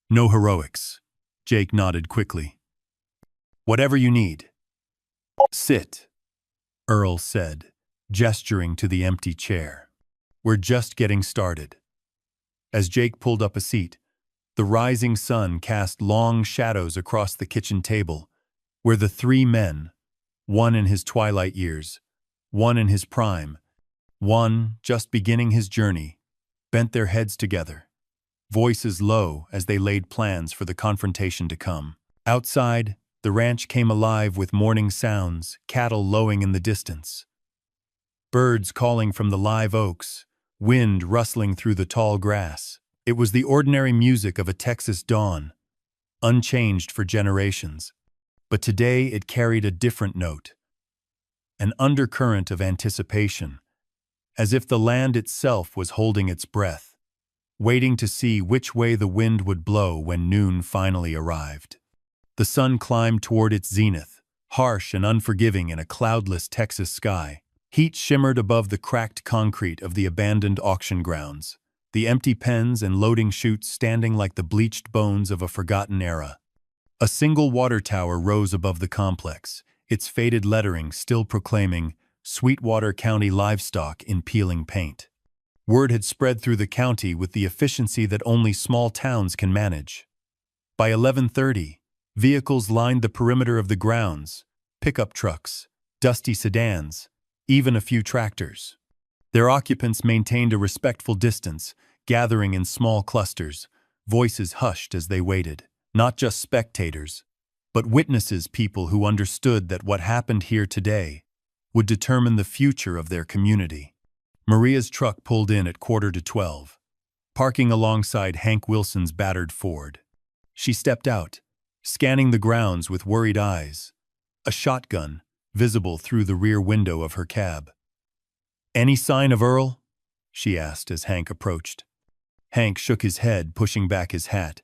No heroics." Jake nodded quickly. "Whatever you need." "Sit," Earl said, gesturing to the empty chair. "We're just getting started." As Jake pulled up a seat, the rising sun cast long shadows across the kitchen table, where the three men, one in his twilight years, one in his prime, one just beginning his journey, bent their heads together, voices low as they laid plans for the confrontation to come. Outside, the ranch came alive with morning sounds, cattle lowing in the distance, birds calling from the live oaks, wind rustling through the tall grass. It was the ordinary music of a Texas dawn, unchanged for generations. But today it carried a different note, an undercurrent of anticipation, as if the land itself was holding its breath, waiting to see which way the wind would blow when noon finally arrived. The sun climbed toward its zenith, harsh and unforgiving in a cloudless Texas sky. Heat shimmered above the cracked concrete of the abandoned auction grounds, the empty pens and loading chutes standing like the bleached bones of a forgotten era. A single water tower rose above the complex, its faded lettering still proclaiming Sweetwater County Livestock in peeling paint. Word had spread through the county with the efficiency that only small towns can manage. By 11:30, vehicles lined the perimeter of the grounds, pickup trucks, dusty sedans, even a few tractors. Their occupants maintained a respectful distance, gathering in small clusters, voices hushed as they waited. Not just spectators, but witnesses, people who understood that what happened here today would determine the future of their community. Maria's truck pulled in at 11:45, parking alongside Hank Wilson's battered Ford. She stepped out, scanning the grounds with worried eyes, a shotgun visible through the rear window of her cab. "Any sign of Earl?" she asked as Hank approached. Hank shook his head, pushing back his hat.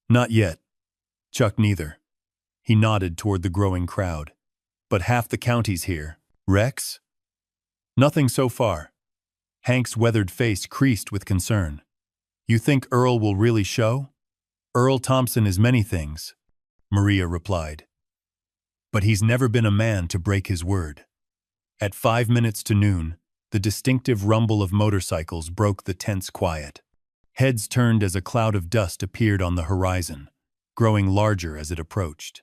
"Not yet. Chuck neither." He nodded toward the growing crowd. "But half the county's here. Rex?" "Nothing so far." Hank's weathered face creased with concern. "You think Earl will really show?" "Earl Thompson is many things," Maria replied. "But he's never been a man to break his word." At 5 minutes to noon, the distinctive rumble of motorcycles broke the tense quiet. Heads turned as a cloud of dust appeared on the horizon, growing larger as it approached.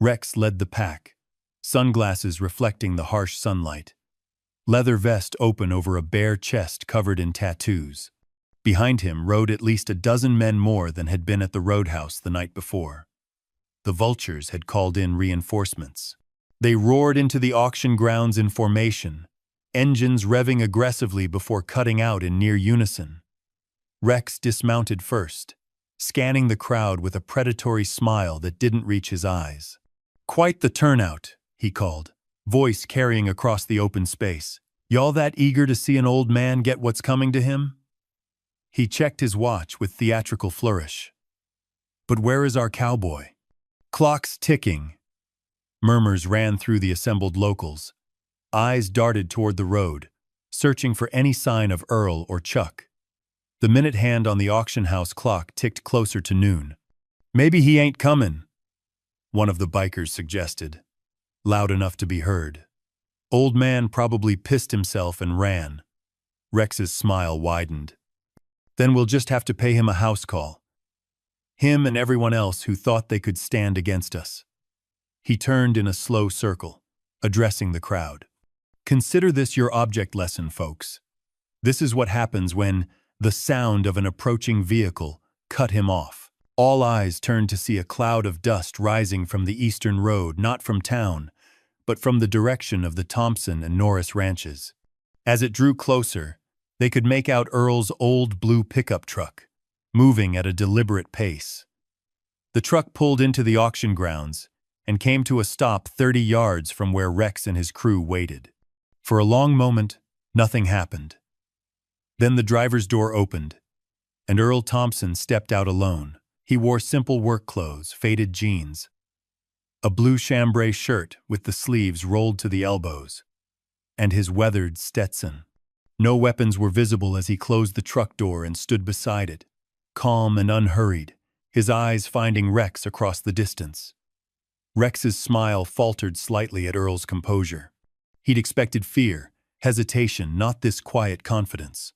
Rex led the pack, sunglasses reflecting the harsh sunlight, leather vest open over a bare chest covered in tattoos. Behind him rode at least a dozen men more than had been at the roadhouse the night before. The vultures had called in reinforcements. They roared into the auction grounds in formation, engines revving aggressively before cutting out in near unison. Rex dismounted first, scanning the crowd with a predatory smile that didn't reach his eyes. "Quite the turnout," he called, voice carrying across the open space. "Y'all that eager to see an old man get what's coming to him?" He checked his watch with theatrical flourish. "But where is our cowboy?" "Clock's ticking," Murmurs ran through the assembled locals. Eyes darted toward the road, searching for any sign of Earl or Chuck. The minute hand on the auction house clock ticked closer to noon. "Maybe he ain't comin'," one of the bikers suggested, loud enough to be heard. "Old man probably pissed himself and ran." Rex's smile widened. "Then we'll just have to pay him a house call. Him and everyone else who thought they could stand against us." He turned in a slow circle, addressing the crowd. "Consider this your object lesson, folks. This is what happens when the sound of an approaching vehicle cut him off." All eyes turned to see a cloud of dust rising from the eastern road, not from town, but from the direction of the Thompson and Norris ranches. As it drew closer, they could make out Earl's old blue pickup truck, moving at a deliberate pace. The truck pulled into the auction grounds and came to a stop 30 yards from where Rex and his crew waited. For a long moment, nothing happened. Then the driver's door opened, and Earl Thompson stepped out alone. He wore simple work clothes, faded jeans, a blue chambray shirt with the sleeves rolled to the elbows, and his weathered Stetson. No weapons were visible as he closed the truck door and stood beside it, calm and unhurried, his eyes finding Rex across the distance. Rex's smile faltered slightly at Earl's composure. He'd expected fear, hesitation, not this quiet confidence.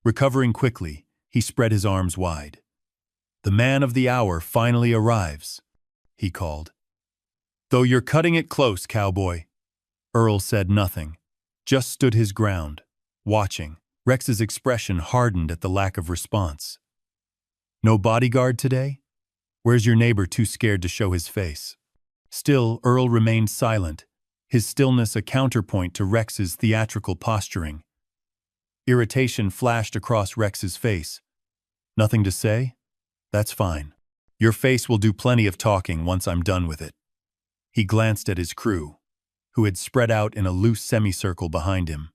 Recovering quickly, he spread his arms wide. "The man of the hour finally arrives," he called. "Though you're cutting it close, cowboy." Earl said nothing, just stood his ground, watching. Rex's expression hardened at the lack of response. "No bodyguard today? Where's your neighbor too scared to show his face?" Still, Earl remained silent, his stillness a counterpoint to Rex's theatrical posturing. Irritation flashed across Rex's face. "Nothing to say? That's fine. Your face will do plenty of talking once I'm done with it." He glanced at his crew, who had spread out in a loose semicircle behind him.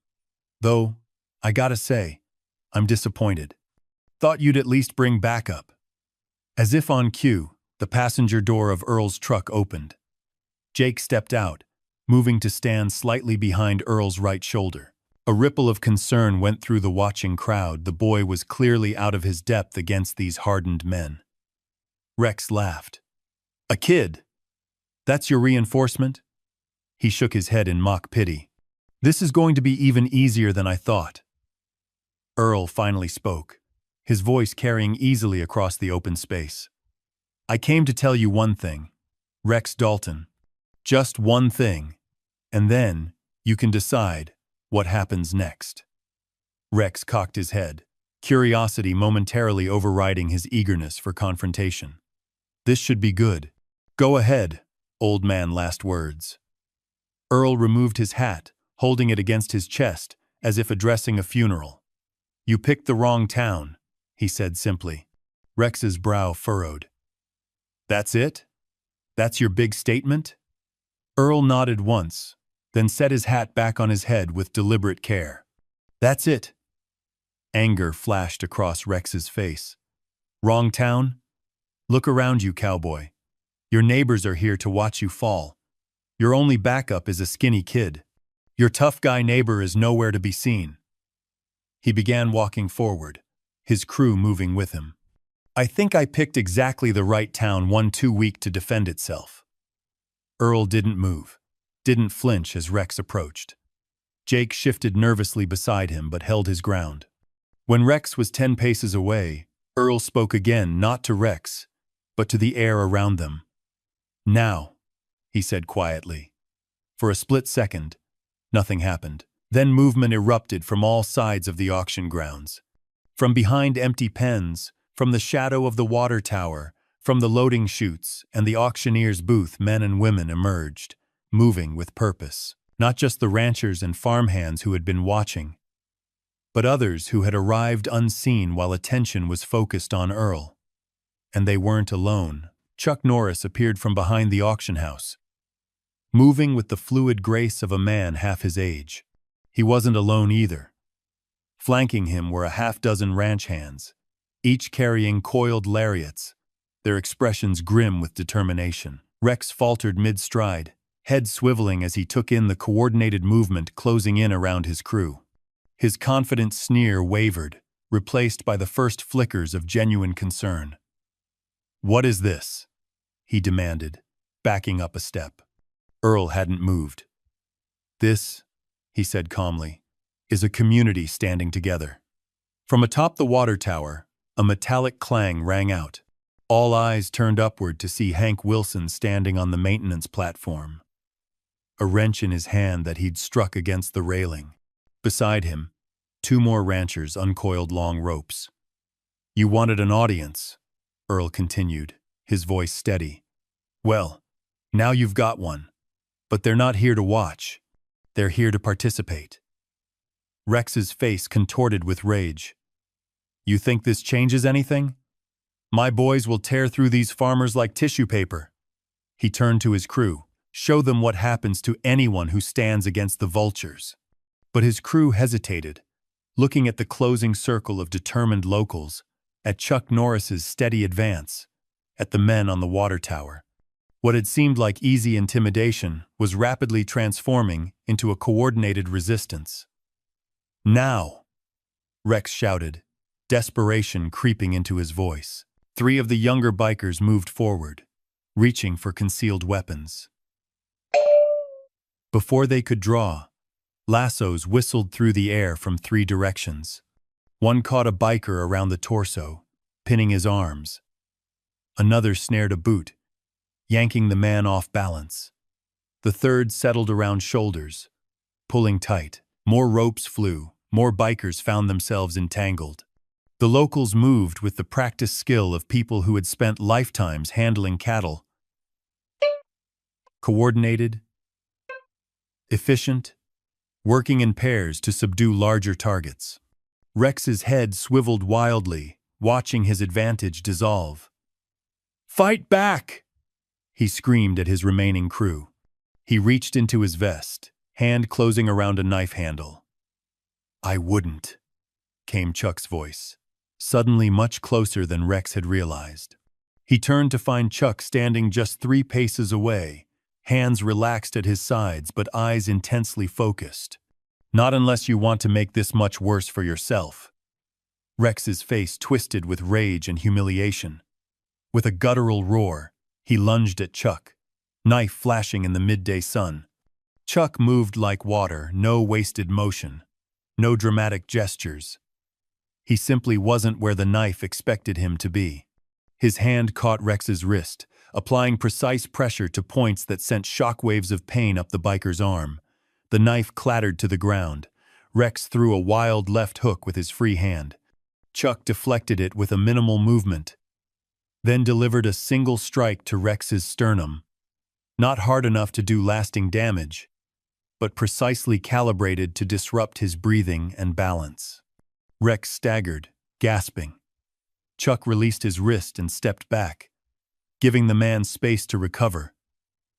"Though, I gotta say, I'm disappointed. Thought you'd at least bring backup." As if on cue, the passenger door of Earl's truck opened. Jake stepped out, moving to stand slightly behind Earl's right shoulder. A ripple of concern went through the watching crowd. The boy was clearly out of his depth against these hardened men. Rex laughed. "A kid? That's your reinforcement?" He shook his head in mock pity. "This is going to be even easier than I thought." Earl finally spoke, his voice carrying easily across the open space. "I came to tell you one thing, Rex Dalton. Just one thing, and then you can decide what happens next." Rex cocked his head, curiosity momentarily overriding his eagerness for confrontation. "This should be good. Go ahead, old man." Last words. Earl removed his hat, holding it against his chest as if addressing a funeral. "You picked the wrong town," he said simply. Rex's brow furrowed. "That's it? That's your big statement?" Earl nodded once, then set his hat back on his head with deliberate care. "That's it." Anger flashed across Rex's face. "Wrong town? Look around you, cowboy. Your neighbors are here to watch you fall. Your only backup is a skinny kid. Your tough guy neighbor is nowhere to be seen." He began walking forward, his crew moving with him. "I think I picked exactly the right town, one too weak to defend itself." Earl didn't move, didn't flinch as Rex approached. Jake shifted nervously beside him but held his ground. When Rex was 10 paces away, Earl spoke again, not to Rex, but to the air around them. "Now," he said quietly. For a split second, nothing happened. Then movement erupted from all sides of the auction grounds. From behind empty pens, from the shadow of the water tower, from the loading chutes and the auctioneer's booth, men and women emerged, moving with purpose. Not just the ranchers and farmhands who had been watching, but others who had arrived unseen while attention was focused on Earl. And they weren't alone. Chuck Norris appeared from behind the auction house, moving with the fluid grace of a man half his age. He wasn't alone either. Flanking him were a half-dozen ranch hands, each carrying coiled lariats, their expressions grim with determination. Rex faltered mid-stride, head swiveling as he took in the coordinated movement closing in around his crew. His confident sneer wavered, replaced by the first flickers of genuine concern. "What is this?" he demanded, backing up a step. Earl hadn't moved. "This," he said calmly, "is a community standing together." From atop the water tower, a metallic clang rang out. All eyes turned upward to see Hank Wilson standing on the maintenance platform, a wrench in his hand that he'd struck against the railing. Beside him, 2 more ranchers uncoiled long ropes. "You wanted an audience," Earl continued, his voice steady. "Well, now you've got one. But they're not here to watch. They're here to participate." Rex's face contorted with rage. "You think this changes anything? My boys will tear through these farmers like tissue paper." He turned to his crew. "Show them what happens to anyone who stands against the vultures." But his crew hesitated, looking at the closing circle of determined locals, at Chuck Norris's steady advance, at the men on the water tower. What had seemed like easy intimidation was rapidly transforming into a coordinated resistance. "Now!" Rex shouted, desperation creeping into his voice. 3 of the younger bikers moved forward, reaching for concealed weapons. Before they could draw, lassos whistled through the air from 3 directions. One caught a biker around the torso, pinning his arms. Another snared a boot, yanking the man off balance. The third settled around shoulders, pulling tight. More ropes flew, more bikers found themselves entangled. The locals moved with the practiced skill of people who had spent lifetimes handling cattle. Coordinated, efficient, working in pairs to subdue larger targets. Rex's head swiveled wildly, watching his advantage dissolve. "Fight back!" he screamed at his remaining crew. He reached into his vest, hand closing around a knife handle. "I wouldn't," came Chuck's voice, suddenly much closer than Rex had realized. He turned to find Chuck standing just 3 paces away, hands relaxed at his sides but eyes intensely focused. "Not unless you want to make this much worse for yourself." Rex's face twisted with rage and humiliation. With a guttural roar, he lunged at Chuck, knife flashing in the midday sun. Chuck moved like water, no wasted motion, no dramatic gestures. He simply wasn't where the knife expected him to be. His hand caught Rex's wrist, applying precise pressure to points that sent shockwaves of pain up the biker's arm. The knife clattered to the ground. Rex threw a wild left hook with his free hand. Chuck deflected it with a minimal movement, then delivered a single strike to Rex's sternum. Not hard enough to do lasting damage, but precisely calibrated to disrupt his breathing and balance. Rex staggered, gasping. Chuck released his wrist and stepped back, giving the man space to recover,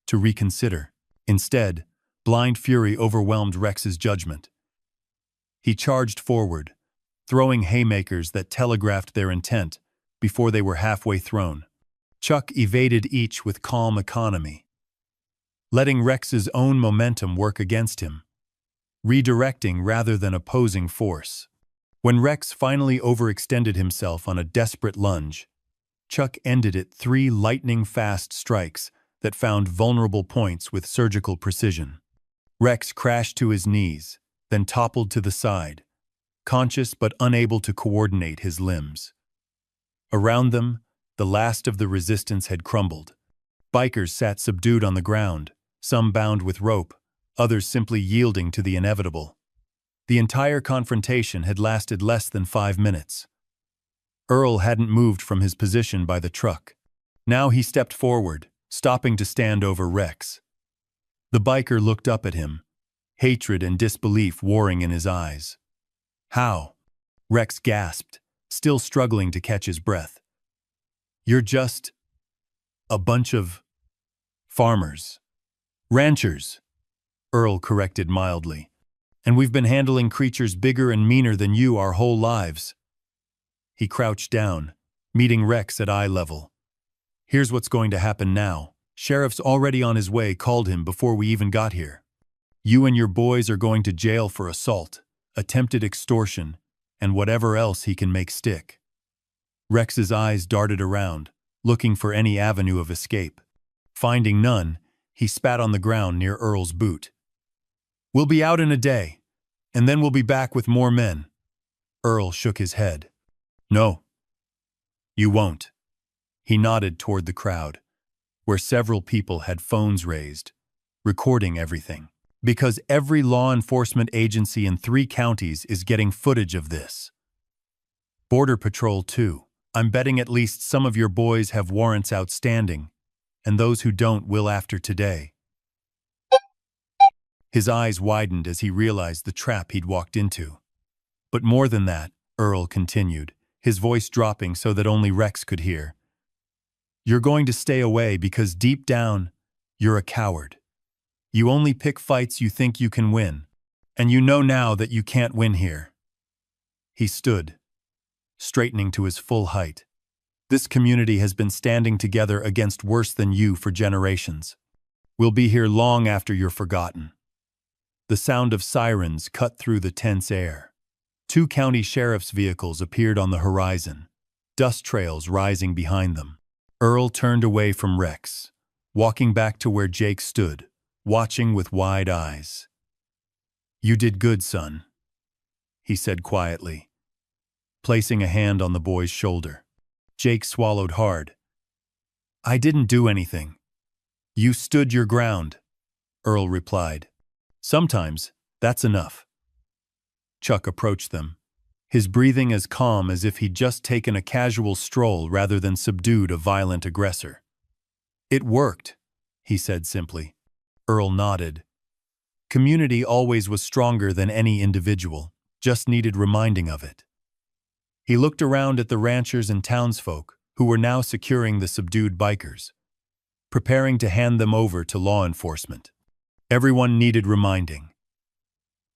to reconsider. Instead, blind fury overwhelmed Rex's judgment. He charged forward, throwing haymakers that telegraphed their intent before they were halfway thrown. Chuck evaded each with calm economy, letting Rex's own momentum work against him, redirecting rather than opposing force. When Rex finally overextended himself on a desperate lunge, Chuck ended it 3 lightning-fast strikes that found vulnerable points with surgical precision. Rex crashed to his knees, then toppled to the side, conscious but unable to coordinate his limbs. Around them, the last of the resistance had crumbled. Bikers sat subdued on the ground, some bound with rope, others simply yielding to the inevitable. The entire confrontation had lasted less than 5 minutes. Earl hadn't moved from his position by the truck. Now he stepped forward, stopping to stand over Rex. The biker looked up at him, hatred and disbelief warring in his eyes. "How?" Rex gasped, still struggling to catch his breath. "You're just a bunch of farmers. Ranchers," Earl corrected mildly. "And we've been handling creatures bigger and meaner than you our whole lives." He crouched down, meeting Rex at eye level. "Here's what's going to happen now," Sheriff's already on his way called him before we even got here. You and your boys are going to jail for assault, attempted extortion, and whatever else he can make stick. Rex's eyes darted around, looking for any avenue of escape. Finding none, he spat on the ground near Earl's boot. We'll be out in a day, and then we'll be back with more men. Earl shook his head. No. You won't. He nodded toward the crowd, where several people had phones raised, recording everything. Because every law enforcement agency in 3 counties is getting footage of this. Border Patrol, too. I'm betting at least some of your boys have warrants outstanding, and those who don't will after today. His eyes widened as he realized the trap he'd walked into. But more than that, Earl continued, his voice dropping so that only Rex could hear. You're going to stay away because deep down, you're a coward. You only pick fights you think you can win, and you know now that you can't win here. He stood, straightening to his full height. This community has been standing together against worse than you for generations. We'll be here long after you're forgotten. The sound of sirens cut through the tense air. 2 county sheriff's vehicles appeared on the horizon, dust trails rising behind them. Earl turned away from Rex, walking back to where Jake stood, watching with wide eyes. You did good, son, he said quietly, placing a hand on the boy's shoulder. Jake swallowed hard. I didn't do anything. You stood your ground, Earl replied. Sometimes, that's enough. Chuck approached them, his breathing as calm as if he'd just taken a casual stroll rather than subdued a violent aggressor. It worked, he said simply. Earl nodded. Community always was stronger than any individual, just needed reminding of it. He looked around at the ranchers and townsfolk, who were now securing the subdued bikers, preparing to hand them over to law enforcement. Everyone needed reminding.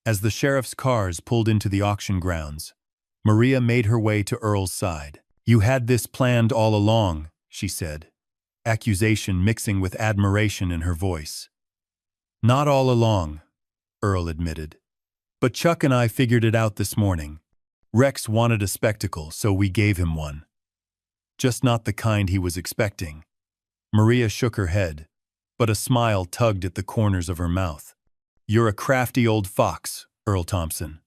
As the sheriff's cars pulled into the auction grounds, Maria made her way to Earl's side. You had this planned all along, she said, accusation mixing with admiration in her voice. Not all along, Earl admitted. But Chuck and I figured it out this morning. Rex wanted a spectacle, so we gave him one. Just not the kind he was expecting. Maria shook her head, but a smile tugged at the corners of her mouth. You're a crafty old fox, Earl Thompson.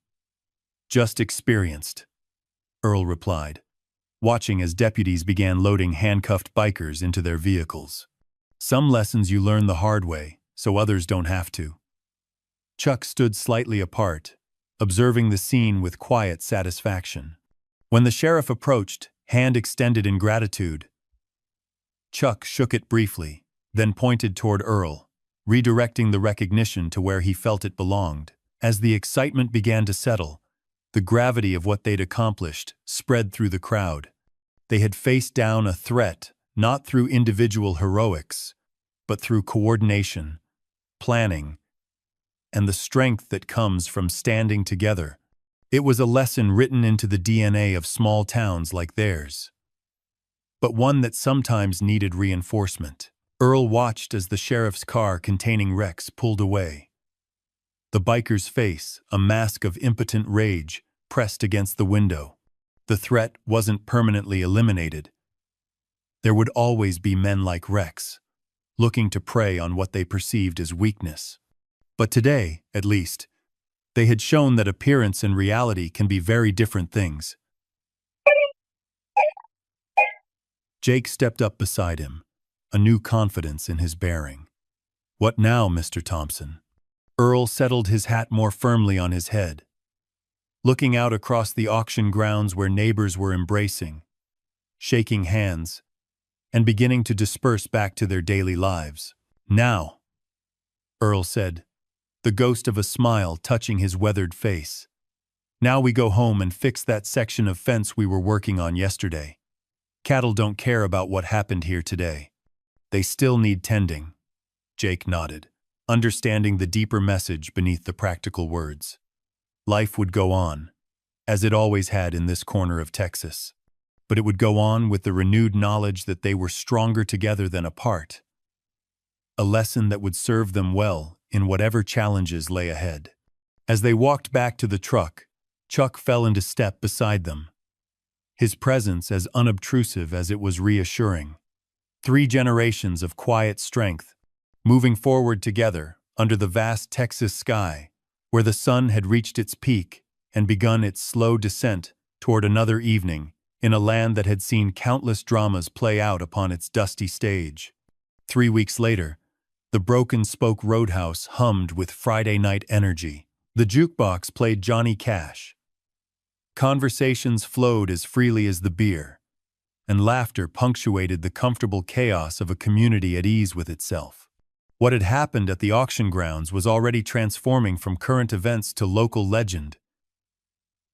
Just experienced, Earl replied, watching as deputies began loading handcuffed bikers into their vehicles. Some lessons you learn the hard way, so others don't have to. Chuck stood slightly apart, observing the scene with quiet satisfaction. When the sheriff approached, hand extended in gratitude, Chuck shook it briefly, then pointed toward Earl, redirecting the recognition to where he felt it belonged. As the excitement began to settle, the gravity of what they'd accomplished spread through the crowd. They had faced down a threat, not through individual heroics, but through coordination, planning, and the strength that comes from standing together. It was a lesson written into the DNA of small towns like theirs, but one that sometimes needed reinforcement. Earl watched as the sheriff's car containing Rex pulled away. The biker's face, a mask of impotent rage, pressed against the window. The threat wasn't permanently eliminated. There would always be men like Rex, looking to prey on what they perceived as weakness. But today, at least, they had shown that appearance and reality can be very different things. Jake stepped up beside him, a new confidence in his bearing. What now, Mr. Thompson? Earl settled his hat more firmly on his head, looking out across the auction grounds where neighbors were embracing, shaking hands, and beginning to disperse back to their daily lives. Now, Earl said, the ghost of a smile touching his weathered face. Now we go home and fix that section of fence we were working on yesterday. Cattle don't care about what happened here today. They still need tending. Jake nodded, understanding the deeper message beneath the practical words. Life would go on, as it always had in this corner of Texas. But it would go on with the renewed knowledge that they were stronger together than apart. a lesson that would serve them well in whatever challenges lay ahead. As they walked back to the truck, Chuck fell into step beside them, his presence as unobtrusive as it was reassuring. 3 generations of quiet strength, moving forward together under the vast Texas sky, where the sun had reached its peak and begun its slow descent toward another evening in a land that had seen countless dramas play out upon its dusty stage. 3 weeks later, the Broken Spoke Roadhouse hummed with Friday night energy. The jukebox played Johnny Cash. Conversations flowed as freely as the beer, and laughter punctuated the comfortable chaos of a community at ease with itself. What had happened at the auction grounds was already transforming from current events to local legend,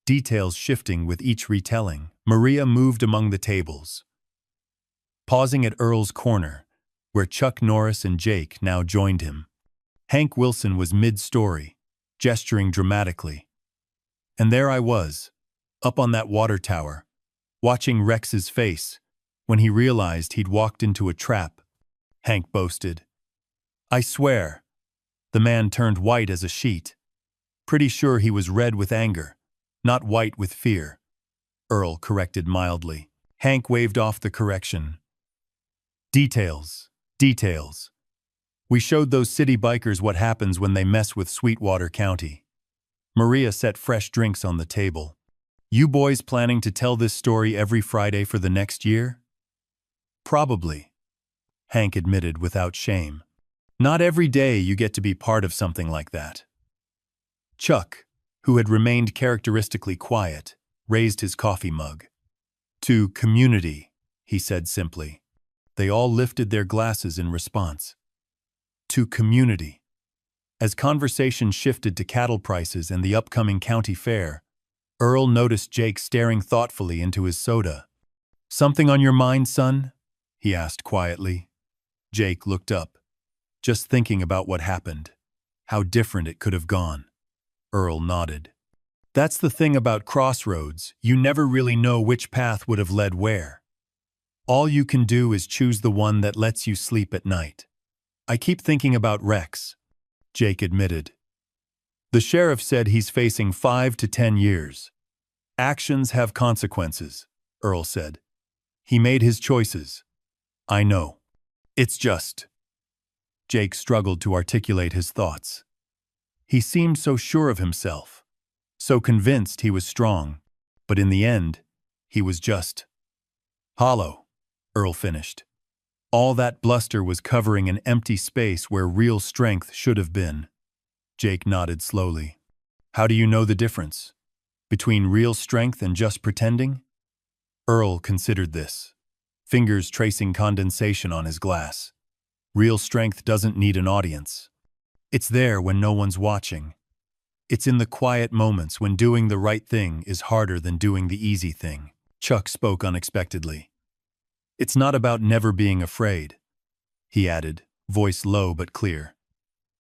details shifting with each retelling. Maria moved among the tables, pausing at Earl's corner, where Chuck Norris and Jake now joined him. Hank Wilson was mid-story, gesturing dramatically. And there I was, up on that water tower, watching Rex's face when he realized he'd walked into a trap, Hank boasted. I swear. The man turned white as a sheet. Pretty sure he was red with anger, not white with fear, Earl corrected mildly. Hank waved off the correction. Details. We showed those city bikers what happens when they mess with Sweetwater County. Maria set fresh drinks on the table. You boys planning to tell this story every Friday for the next year? Probably, Hank admitted without shame. Not every day you get to be part of something like that. Chuck, who had remained characteristically quiet, raised his coffee mug. To community, he said simply. They all lifted their glasses in response. To community. As conversation shifted to cattle prices and the upcoming county fair, Earl noticed Jake staring thoughtfully into his soda. Something on your mind, son? He asked quietly. Jake looked up, just thinking about what happened, how different it could have gone. Earl nodded. That's the thing about crossroads, you never really know which path would have led where. All you can do is choose the one that lets you sleep at night. I keep thinking about Rex, Jake admitted. The sheriff said he's facing 5 to 10 years. Actions have consequences, Earl said. He made his choices. I know. It's just. Jake struggled to articulate his thoughts. He seemed so sure of himself, so convinced he was strong, but in the end, he was just hollow, Earl finished. All that bluster was covering an empty space where real strength should have been. Jake nodded slowly. How do you know the difference? Between real strength and just pretending? Earl considered this, fingers tracing condensation on his glass. Real strength doesn't need an audience. It's there when no one's watching. It's in the quiet moments when doing the right thing is harder than doing the easy thing. Chuck spoke unexpectedly. It's not about never being afraid, he added, voice low but clear.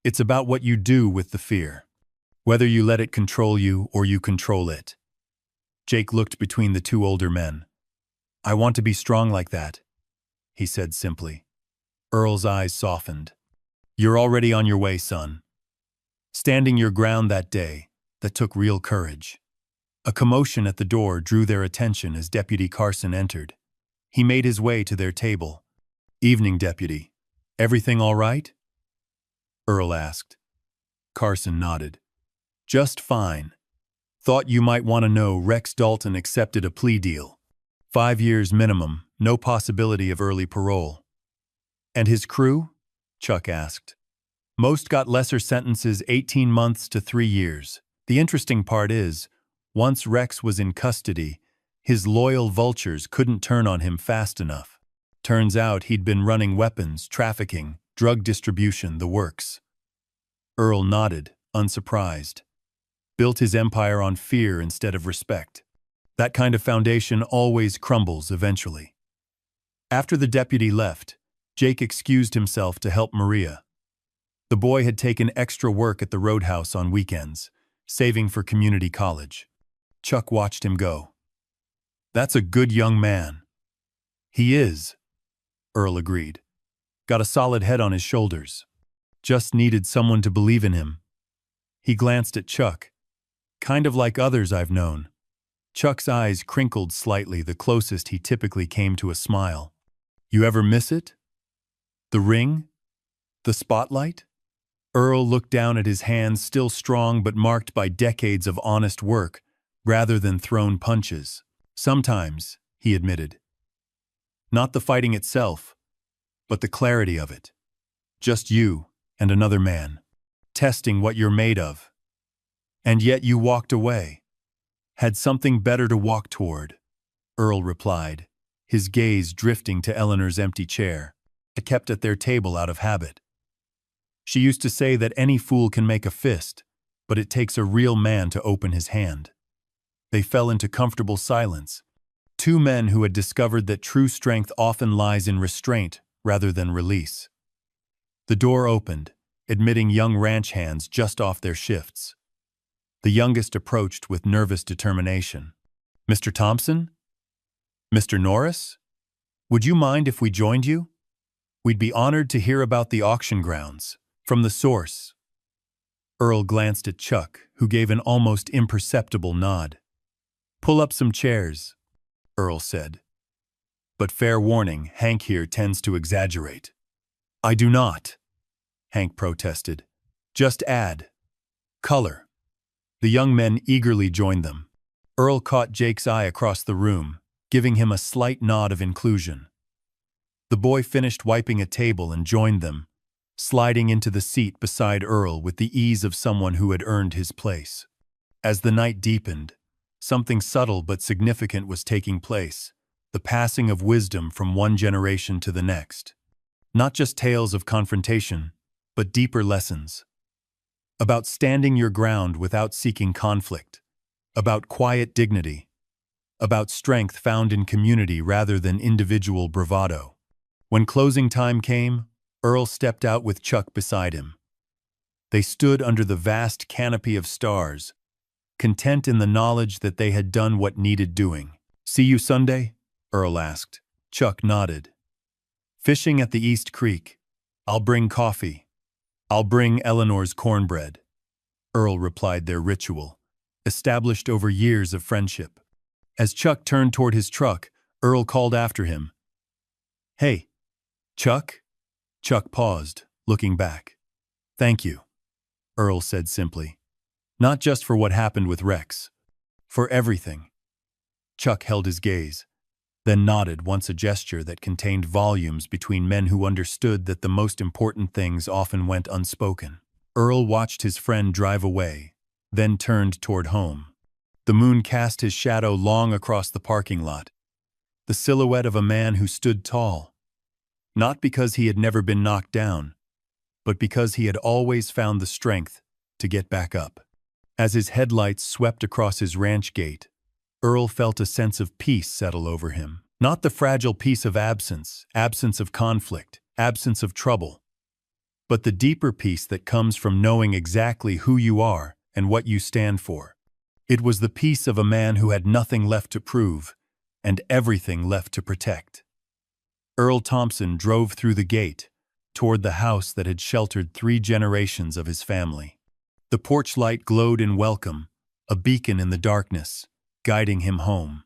It's about what you do with the fear, whether you let it control you or you control it. Jake looked between the 2 older men. I want to be strong like that, he said simply. Earl's eyes softened. You're already on your way, son. Standing your ground that day, that took real courage. A commotion at the door drew their attention as Deputy Carson entered. He made his way to their table. Evening, Deputy. Everything all right? Earl asked. Carson nodded. Just fine. Thought you might want to know Rex Dalton accepted a plea deal. 5 years minimum, no possibility of early parole. And his crew? Chuck asked. Most got lesser sentences, 18 months to 3 years. The interesting part is, once Rex was in custody, his loyal vultures couldn't turn on him fast enough. Turns out he'd been running weapons, trafficking, drug distribution, the works. Earl nodded, unsurprised. Built his empire on fear instead of respect. That kind of foundation always crumbles eventually. After the deputy left, Jake excused himself to help Maria. The boy had taken extra work at the roadhouse on weekends, saving for community college. Chuck watched him go. That's a good young man. He is, Earl agreed. got a solid head on his shoulders. Just needed someone to believe in him. He glanced at Chuck, kind of like others I've known. Chuck's eyes crinkled slightly, the closest he typically came to a smile. You ever miss it? The ring? The spotlight? Earl looked down at his hands, still strong but marked by decades of honest work, rather than thrown punches. Sometimes, he admitted. Not the fighting itself, but the clarity of it. Just you and another man, testing what you're made of. And yet you walked away. Had something better to walk toward, Earl replied, his gaze drifting to Eleanor's empty chair, kept at their table out of habit. She used to say that any fool can make a fist, but it takes a real man to open his hand. They fell into comfortable silence. Two men who had discovered that true strength often lies in restraint rather than release. The door opened, admitting young ranch hands just off their shifts. The youngest approached with nervous determination. Mr. Thompson? Mr. Norris? Would you mind if we joined you? We'd be honored to hear about the auction grounds. From the source. Earl glanced at Chuck, who gave an almost imperceptible nod. Pull up some chairs, Earl said. But fair warning, Hank here tends to exaggerate. I do not, Hank protested. Just add color. The young men eagerly joined them. Earl caught Jake's eye across the room, giving him a slight nod of inclusion. The boy finished wiping a table and joined them, sliding into the seat beside Earl with the ease of someone who had earned his place. As the night deepened, something subtle but significant was taking place, the passing of wisdom from one generation to the next. Not just tales of confrontation, but deeper lessons. About standing your ground without seeking conflict, about quiet dignity, about strength found in community rather than individual bravado. When closing time came, Earl stepped out with Chuck beside him. They stood under the vast canopy of stars, content in the knowledge that they had done what needed doing. See you Sunday? Earl asked. Chuck nodded. Fishing at the East Creek. I'll bring coffee. I'll bring Eleanor's cornbread. Earl replied, their ritual, established over years of friendship. As Chuck turned toward his truck, Earl called after him. Hey, Chuck? Chuck paused, looking back. Thank you, Earl said simply. Not just for what happened with Rex. For everything. Chuck held his gaze, then nodded, once a gesture that contained volumes between men who understood that the most important things often went unspoken. Earl watched his friend drive away, then turned toward home. The moon cast his shadow long across the parking lot, the silhouette of a man who stood tall. Not because he had never been knocked down, but because he had always found the strength to get back up. As his headlights swept across his ranch gate, Earl felt a sense of peace settle over him. Not the fragile peace of absence of conflict, absence of trouble, but the deeper peace that comes from knowing exactly who you are and what you stand for. It was the peace of a man who had nothing left to prove and everything left to protect. Earl Thompson drove through the gate, toward the house that had sheltered 3 generations of his family. The porch light glowed in welcome, a beacon in the darkness, guiding him home.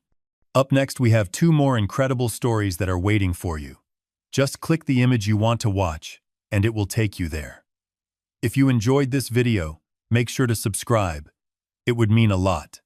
Up next, we have 2 more incredible stories that are waiting for you. Just click the image you want to watch, and it will take you there. If you enjoyed this video, make sure to subscribe. It would mean a lot.